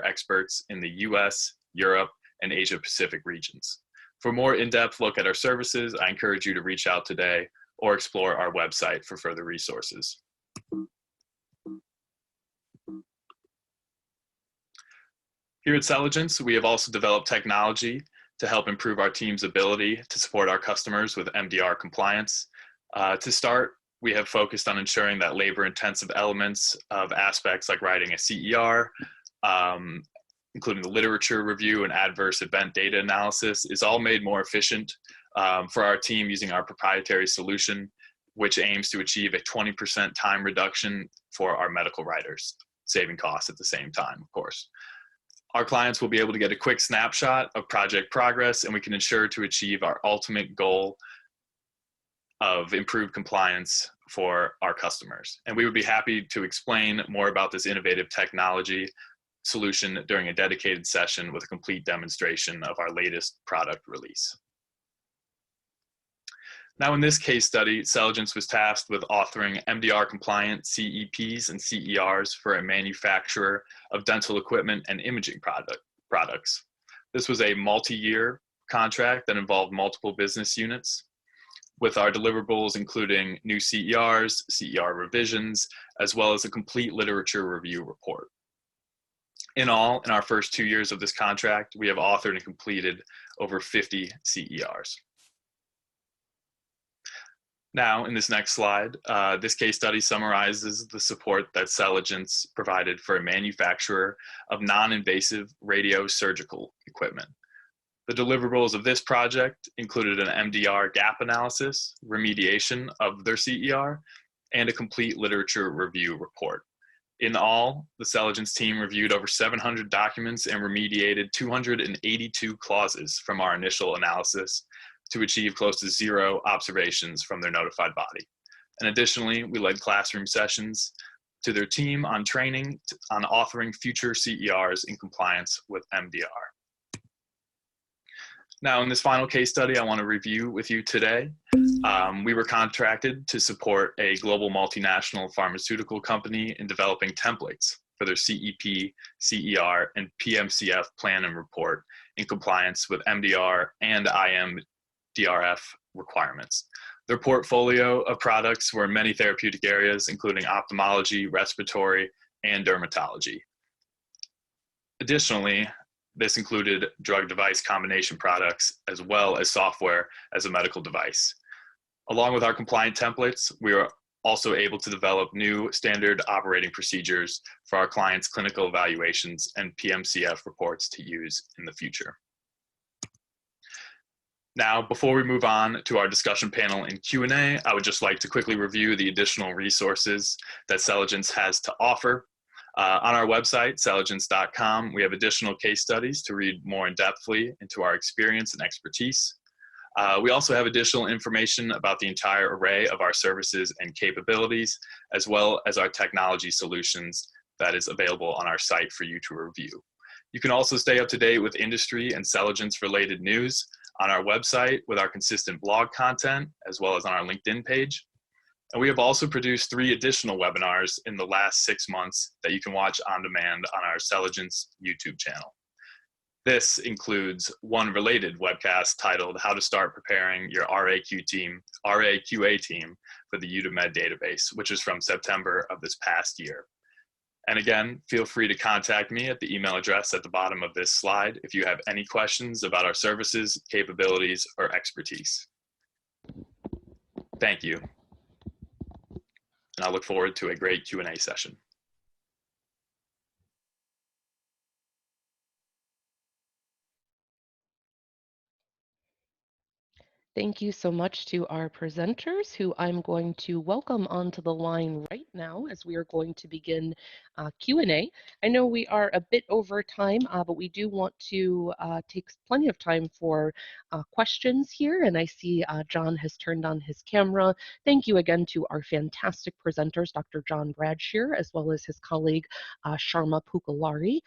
Speaker 2: experts in the US, Europe, and Asia Pacific regions. For a more in-depth look at our services, I encourage you to reach out today or explore our website for further resources. Here at Celligence, we have also developed technology to help improve our team's ability to support our customers with MDR compliance. To start, we have focused on ensuring that labor-intensive elements of aspects like writing a CER, including the literature review and adverse event data analysis, is all made more efficient for our team using our proprietary solution, which aims to achieve a 20% time reduction for our medical writers, saving costs at the same time, of course. Our clients will be able to get a quick snapshot of project progress, and we can ensure to achieve our ultimate goal of improved compliance for our customers. And we would be happy to explain more about this innovative technology solution during a dedicated session with a complete demonstration of our latest product release. Now, in this case study, Celligence was tasked with authoring MDR compliant CEPs and CERs for a manufacturer of dental equipment and imaging products. This was a multi-year contract that involved multiple business units, with our deliverables including new CERs, CER revisions, as well as a complete literature review report. In all, in our first 2 years of this contract, we have authored and completed over 50 CERs. Now, in this next slide, this case study summarizes the support that Celligence provided for a manufacturer of non-invasive radiosurgical equipment. The deliverables of this project included an MDR gap analysis, remediation of their CER, and a complete literature review report. In all, the Celligence team reviewed over 700 documents and remediated 282 clauses from our initial analysis to achieve close to 0 observations from their notified body. And additionally, we led classroom sessions to their team on training on authoring future CERs in compliance with MDR. Now, in this final case study I want to review with you today, we were contracted to support a global multinational pharmaceutical company in developing templates for their CEP, CER, and PMCF plan and report in compliance with MDR and IMDRF requirements. Their portfolio of products were in many therapeutic areas, including ophthalmology, respiratory, and dermatology. Additionally, this included drug-device combination products, as well as software as a medical device. Along with our compliant templates, we are also able to develop new standard operating procedures for our clients' clinical evaluations and PMCF reports to use in the future. Now, before we move on to our discussion panel and Q&A, I would just like to quickly review the additional resources that Celligence has to offer. On our website, celligence.com, we have additional case studies to read more in-depthly into our experience and expertise. We also have additional information about the entire array of our services and capabilities, as well as our technology solutions that is available on our site for you to review. You can also stay up to date with industry and Celligence related news on our website with our consistent blog content, as well as on our LinkedIn page. And we have also produced 3 additional webinars in the last 6 months that you can watch on demand on our Celligence YouTube channel. This includes one related webcast titled How to Start Preparing Your RAQA team for the Udemed database, which is from September of this past year. And again, feel free to contact me at the email address at the bottom of this slide if you have any questions about our services, capabilities, or expertise. Thank you. And I look forward to a great Q&A session.
Speaker 1: Thank you so much to our presenters, who I'm going to welcome onto the line right now as we are going to begin Q&A. I know we are a bit over time, but we do want to take plenty of time for questions here. And I see John has turned on his camera. Thank you again to our fantastic presenters, Dr. John Bradshear, as well as his colleague, Sharma Pukalari.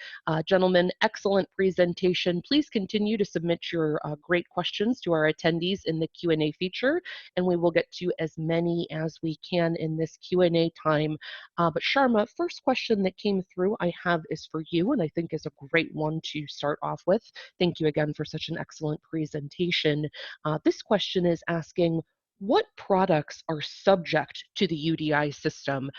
Speaker 1: Gentlemen, excellent presentation. Please continue to submit your great questions to our attendees in the Q&A feature, and we will get to as many as we can in this Q&A time. But Sharma, first question that came through I have is for you, and I think is a great one to start off with. Thank you again for such an excellent presentation. This question is asking, what products are subject to the UDI system?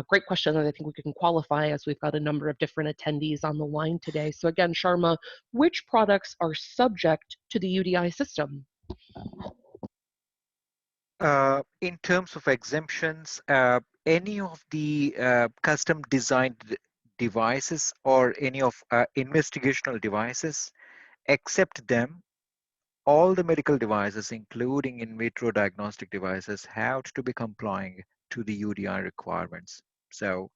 Speaker 1: Great question that I think we can qualify, as we've got a number of different attendees on the line today. So again, Sharma, which products are subject to the UDI system?
Speaker 3: In terms of exemptions, any of the custom designed devices or any of investigational devices, except them, all the medical devices, including in vitro diagnostic devices, have to be complying to the UDI requirements. So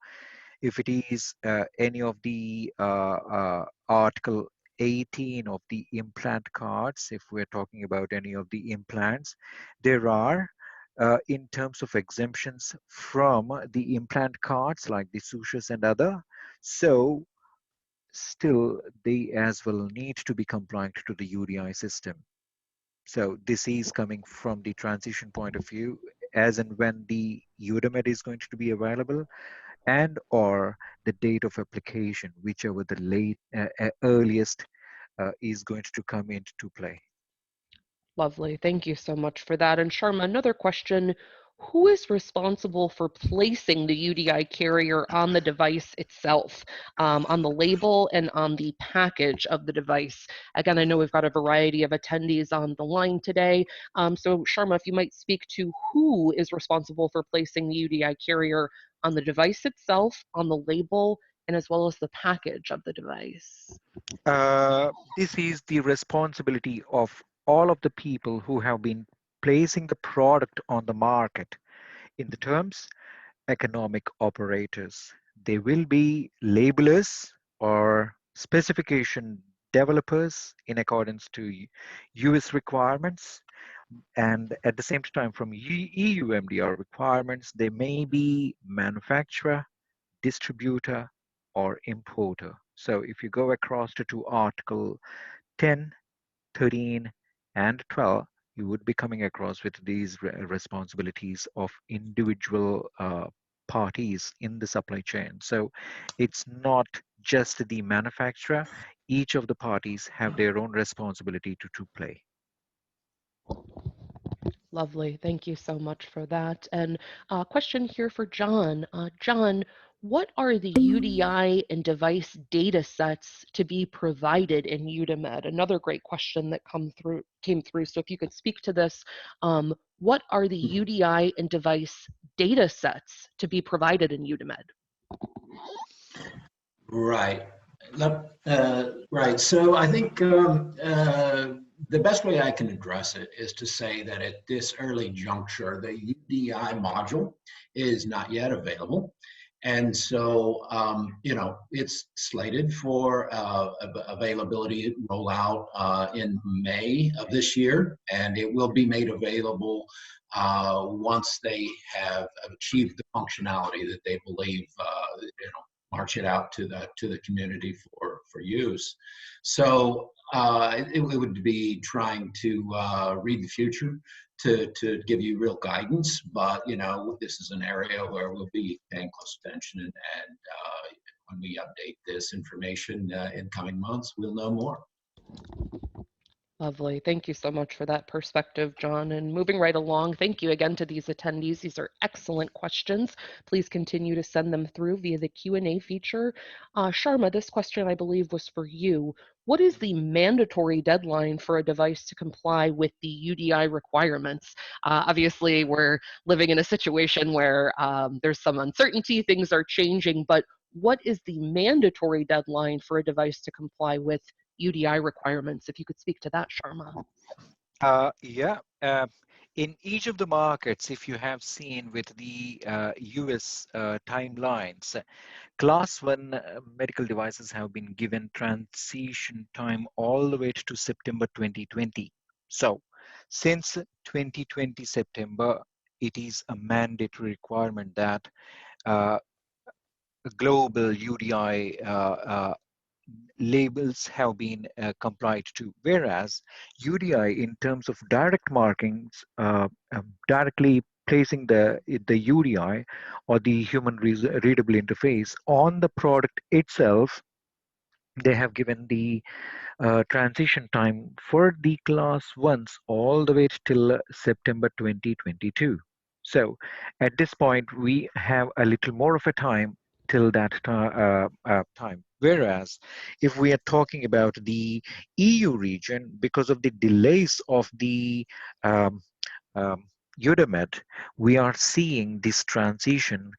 Speaker 3: if it is any of the Article 18 of the implant cards, if we're talking about any of the implants, there are in terms of exemptions from the implant cards like the sutures and other. So still they as well need to be compliant to the UDI system. So this is coming from the transition point of view, as and when the Udemed is going to be available, and or the date of application, whichever the earliest is going to come into play.
Speaker 1: Lovely. Thank you so much for that. And Sharma, another question. Who is responsible for placing the UDI carrier on the device itself, on the label and on the package of the device? Again, I know we've got a variety of attendees on the line today. So Sharma, if you might speak to who is responsible for placing the UDI carrier on the device itself, on the label, and as well as the package of the device.
Speaker 3: This is the responsibility of all of the people who have been placing the product on the market. In the terms, economic operators. They will be labelers or specification developers in accordance to US requirements. And at the same time, from EU MDR requirements, they may be manufacturer, distributor, or importer. So if you go across to Article 10, 13, and 12, you would be coming across with these responsibilities of individual parties in the supply chain. So it's not just the manufacturer. Each of the parties have their own responsibility to play.
Speaker 1: Lovely. Thank you so much for that. And a question here for John. John, what are the UDI and device data sets to be provided in Udemed? Another great question that came through. So if you could speak to this, what are the UDI and device data sets to be provided in Udemed?
Speaker 4: Right. Right. So I think The best way I can address it is to say that at this early juncture, the UDI module is not yet available. And so, it's slated for availability rollout in May of this year, and it will be made available once they have achieved the functionality that they believe, march it out to the community for use. So it would be trying to read the future to give you real guidance, but this is an area where we'll be paying close attention, and when we update this information in coming months, we'll know more.
Speaker 1: Lovely. Thank you so much for that perspective, John. And moving right along, thank you again to these attendees. These are excellent questions. Please continue to send them through via the Q&A feature. Sharma, this question I believe was for you. What is the mandatory deadline for a device to comply with the UDI requirements? Obviously, we're living in a situation where there's some uncertainty, things are changing, but what is the mandatory deadline for a device to comply with UDI requirements? If you could speak to that, Sharma.
Speaker 3: Yeah. In each of the markets, if you have seen with the US timelines, Class 1 medical devices have been given transition time all the way to September 2020. So since 2020 September, it is a mandatory requirement that global UDI labels have been complied to, whereas UDI in terms of direct markings, directly placing the UDI or the human readable interface on the product itself, they have given the transition time for the class 1s all the way till September 2022. So at this point, we have a little more of a time till that time. Whereas if we are talking about the EU region, because of the delays of the Udemed, we are seeing this transition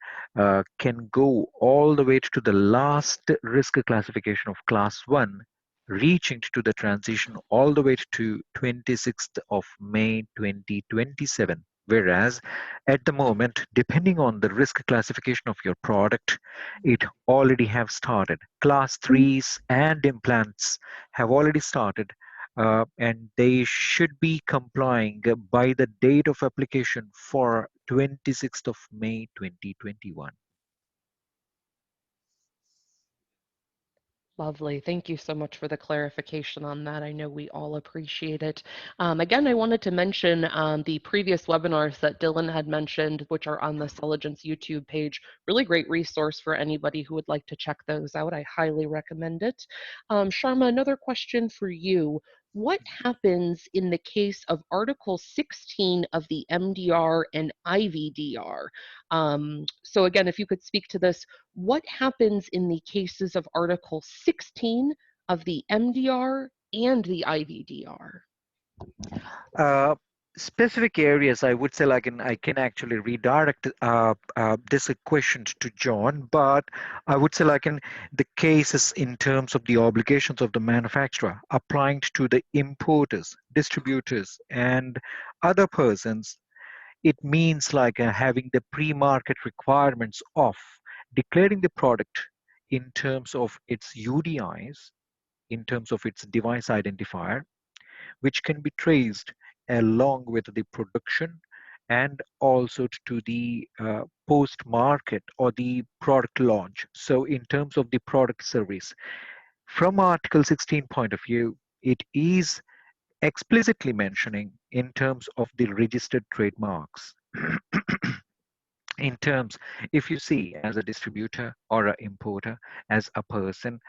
Speaker 3: can go all the way to the last risk classification of class 1, reaching to the transition all the way to 26th of May 2027. Whereas at the moment, depending on the risk classification of your product, it already have started. Class 3s and implants have already started, and they should be complying by the date of application for 26th of May 2021.
Speaker 1: Lovely. Thank you so much for the clarification on that. I know we all appreciate it. Again, I wanted to mention the previous webinars that Dylan had mentioned, which are on the Celligence YouTube page. Really great resource for anybody who would like to check those out. I highly recommend it. Sharma, another question for you. What happens in the case of Article 16 of the MDR and Ivdr? So again, if you could speak to this, what happens in the cases of Article 16 of the MDR and the Ivdr?
Speaker 3: Specific areas, I would say, like I can actually redirect this question to John, but I would say, like in the cases in terms of the obligations of the manufacturer applying to the importers, distributors, and other persons, it means like having the pre-market requirements of declaring the product in terms of its UDIs, in terms of its device identifier, which can be traced along with the production and also to the post-market or the product launch. So in terms of the product service, from Article 16 point of view, it is explicitly mentioning in terms of the registered trademarks. In terms, if you see as a distributor or an importer, as a person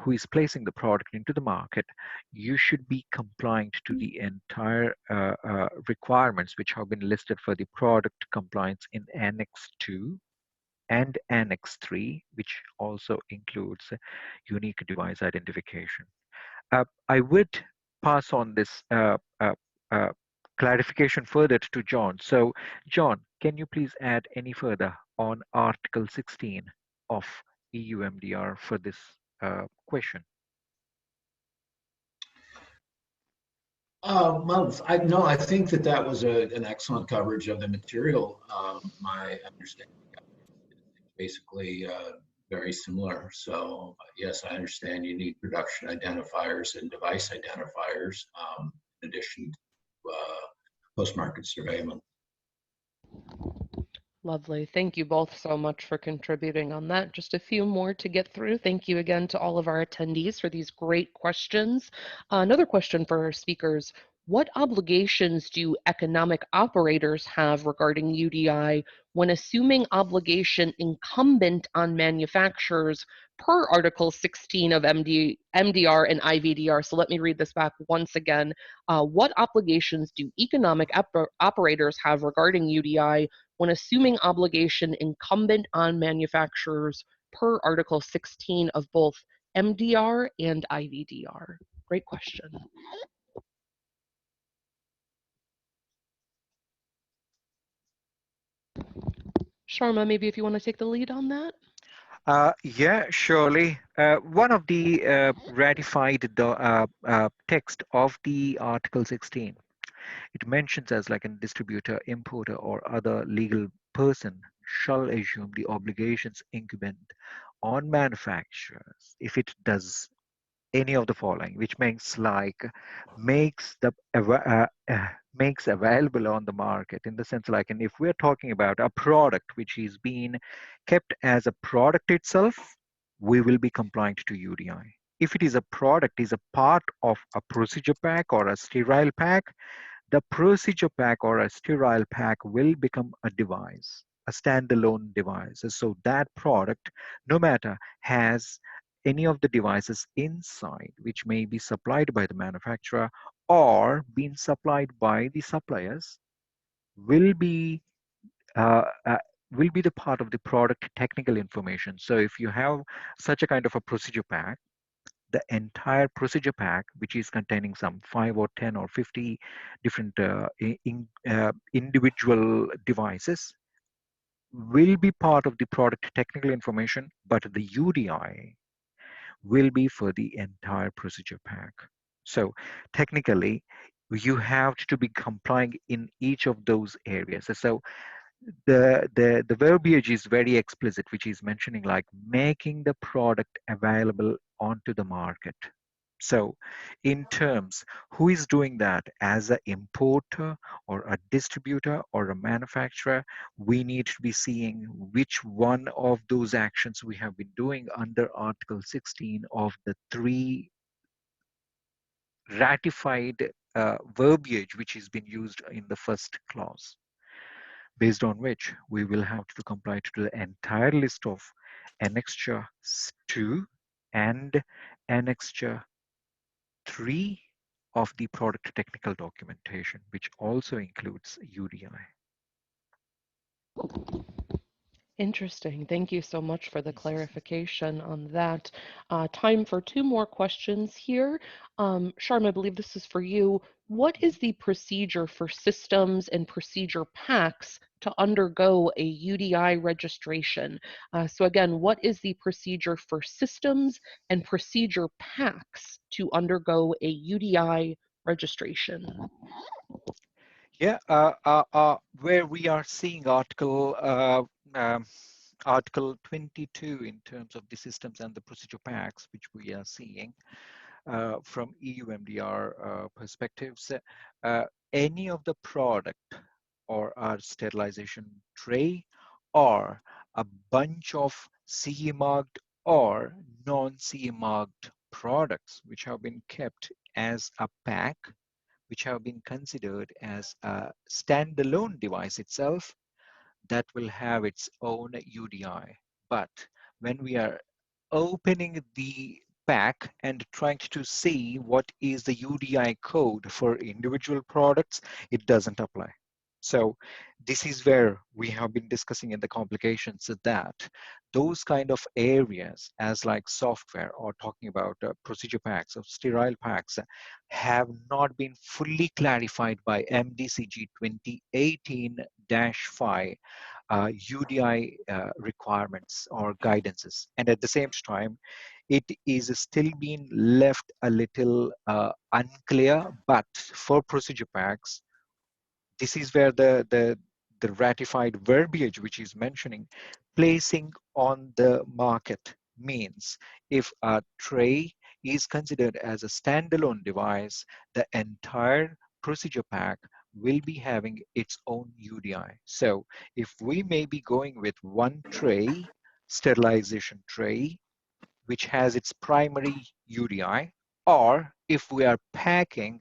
Speaker 3: who is placing the product into the market, you should be compliant to the entire requirements which have been listed for the product compliance in Annex 2 and Annex 3, which also includes unique device identification. I would pass on this clarification further to John. So, John, can you please add any further on Article 16 of EU MDR for this question?
Speaker 4: No, I think that was an excellent coverage of the material. My understanding is basically very similar. So yes, I understand you need production identifiers and device identifiers in addition to post-market surveillance.
Speaker 1: Lovely. Thank you both so much for contributing on that. Just a few more to get through. Thank you again to all of our attendees for these great questions. Another question for our speakers. What obligations do economic operators have regarding UDI when assuming obligation incumbent on manufacturers per Article 16 of MDR and IVDR? So let me read this back once again. What obligations do economic operators have regarding UDI when assuming obligation incumbent on manufacturers per Article 16 of both MDR and IVDR? Great question. Sharma, maybe if you want to take the lead on that.
Speaker 3: Yeah, surely. One of the ratified text of the Article 16, it mentions as like a distributor, importer, or other legal person shall assume the obligations incumbent on manufacturers if it does any of the following, which makes like makes available on the market, in the sense like, and if we're talking about a product which is being kept as a product itself, we will be compliant to UDI. If it is a product is a part of a procedure pack or a sterile pack, the procedure pack or a sterile pack will become a device, a standalone device. So that product, no matter has any of the devices inside, which may be supplied by the manufacturer or been supplied by the suppliers, will be uh, uh, will be the part of the product technical information. So if you have such a kind of a procedure pack, the entire procedure pack, which is containing some 5 or 10 or 50 different individual devices, will be part of the product technical information, but the UDI will be for the entire procedure pack. So technically, you have to be complying in each of those areas. So the verbiage is very explicit, which is mentioning like making the product available onto the market. So in terms, who is doing that as an importer or a distributor or a manufacturer, we need to be seeing which one of those actions we have been doing under Article 16 of the 3 ratified verbiage which has been used in the first clause, based on which we will have to comply to the entire list of Annexure 2 and Annexure 3 of the product technical documentation, which also includes UDI.
Speaker 1: Interesting. Thank you so much for the clarification on that. Time for 2 more questions here. Sharma, I believe this is for you. What is the procedure for systems and procedure packs to undergo a UDI registration? So again, what is the procedure for systems and procedure packs to undergo a UDI registration?
Speaker 3: Yeah, where we are seeing Article 22 in terms of the systems and the procedure packs, which we are seeing from EU MDR perspectives, any of the product or our sterilization tray or a bunch of CE marked or non-CE marked products which have been kept as a pack, which have been considered as a standalone device itself, that will have its own UDI. But when we are opening the pack and trying to see what is the UDI code for individual products, it doesn't apply. So this is where we have been discussing in the complications that those kind of areas as like software or talking about procedure packs or sterile packs have not been fully clarified by MDCG 2018-5 UDI requirements or guidances. And at the same time, it is still being left a little unclear, but for procedure packs, this is where the ratified verbiage which is mentioning placing on the market means if a tray is considered as a standalone device, the entire procedure pack will be having its own UDI. So if we may be going with one tray, sterilization tray, which has its primary UDI, or if we are packing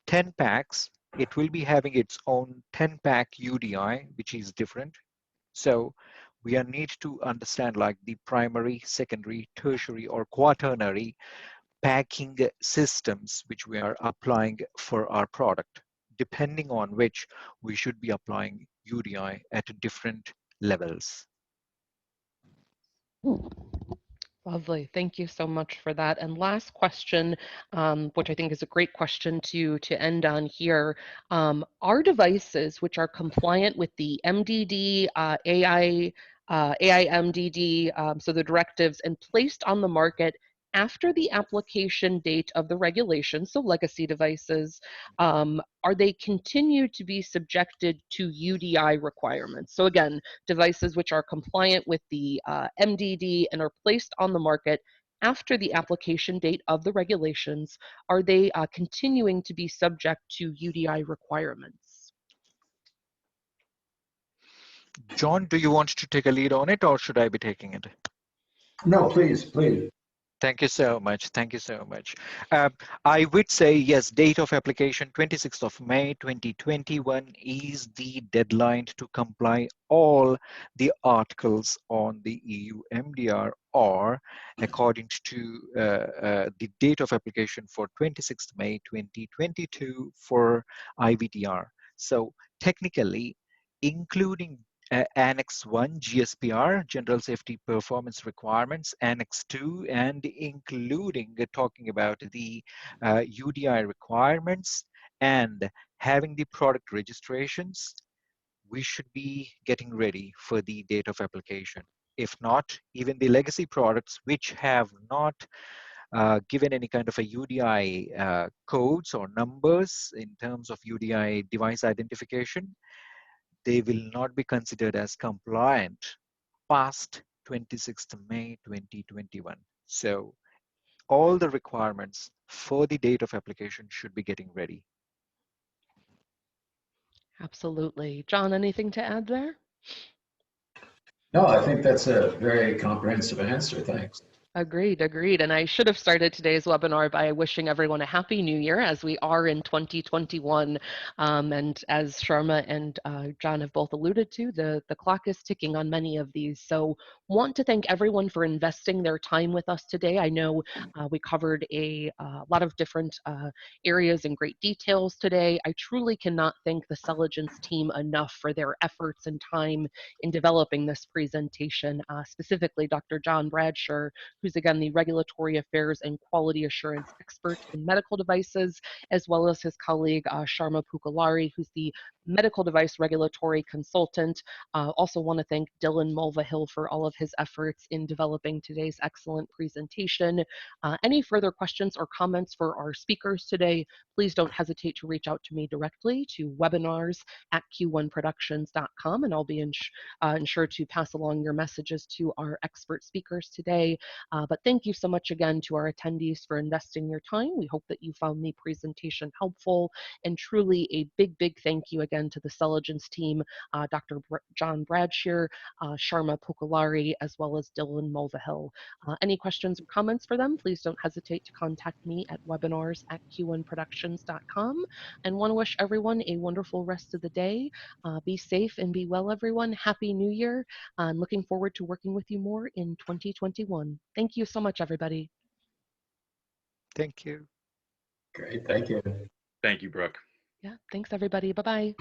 Speaker 3: 10 packs, it will be having its own 10-pack UDI, which is different. So we need to understand like the primary, secondary, tertiary, or quaternary packing systems which we are applying for our product, depending on which we should be applying UDI at different levels.
Speaker 1: Lovely. Thank you so much for that. And last question, which I think is a great question to end on here. Are devices which are compliant with the MDD, AIMDD, so the directives, and placed on the market after the application date of the regulation, so legacy devices, are they continue to be subjected to UDI requirements? So again, devices which are compliant with the MDD and are placed on the market after the application date of the regulations, are they continuing to be subject to UDI requirements?
Speaker 3: John, do you want to take a lead on it, or should I be taking it?
Speaker 4: No, please, please.
Speaker 3: Thank you so much. Thank you so much. I would say, yes, date of application 26th of May 2021 is the deadline to comply all the articles on the EU MDR, or according to the date of application for 26th May 2022 for Ivdr. So technically, including Annex 1 GSPR, General Safety Performance Requirements, Annex 2, and including talking about the UDI requirements and having the product registrations, we should be getting ready for the date of application. If not, even the legacy products which have not given any kind of a UDI codes or numbers in terms of UDI device identification, they will not be considered as compliant past 26th May 2021. So all the requirements for the date of application should be getting ready.
Speaker 1: Absolutely. John, anything to add there?
Speaker 4: No, I think that's a very comprehensive answer. Thanks.
Speaker 1: Agreed, agreed. And I should have started today's webinar by wishing everyone a happy new year as we are in 2021. And as Sharma and John have both alluded to, the clock is ticking on many of these. So want to thank everyone for investing their time with us today. I know we covered a lot of different areas in great details today. I truly cannot thank the Celligence team enough for their efforts and time in developing this presentation, specifically Dr. John Bradshaw, who's again the regulatory affairs and quality assurance expert in medical devices, as well as his colleague Sharma Pukalari, who's the medical device regulatory consultant. Also want to thank Dylan Mulvihill for all of his efforts in developing today's excellent presentation. Any further questions or comments for our speakers today, please don't hesitate to reach out to me directly to webinars@q1productions.com, and I'll be ensure to pass along your messages to our expert speakers today. But thank you so much again to our attendees for investing your time. We hope that you found the presentation helpful, and truly a big, big thank you again to the Celligence team, Dr. John Bradshaw, Sharma Pukalari, as well as Dylan Mulvihill. Any questions or comments for them, please don't hesitate to contact me at webinars@q1productions.com, and want to wish everyone a wonderful rest of the day. Be safe and be well, everyone. Happy New Year. I'm looking forward to working with you more in 2021. Thank you so much, everybody.
Speaker 3: Thank you.
Speaker 4: Great. Thank you.
Speaker 2: Thank you, Brooke.
Speaker 1: Yeah, thanks, everybody. Bye-bye.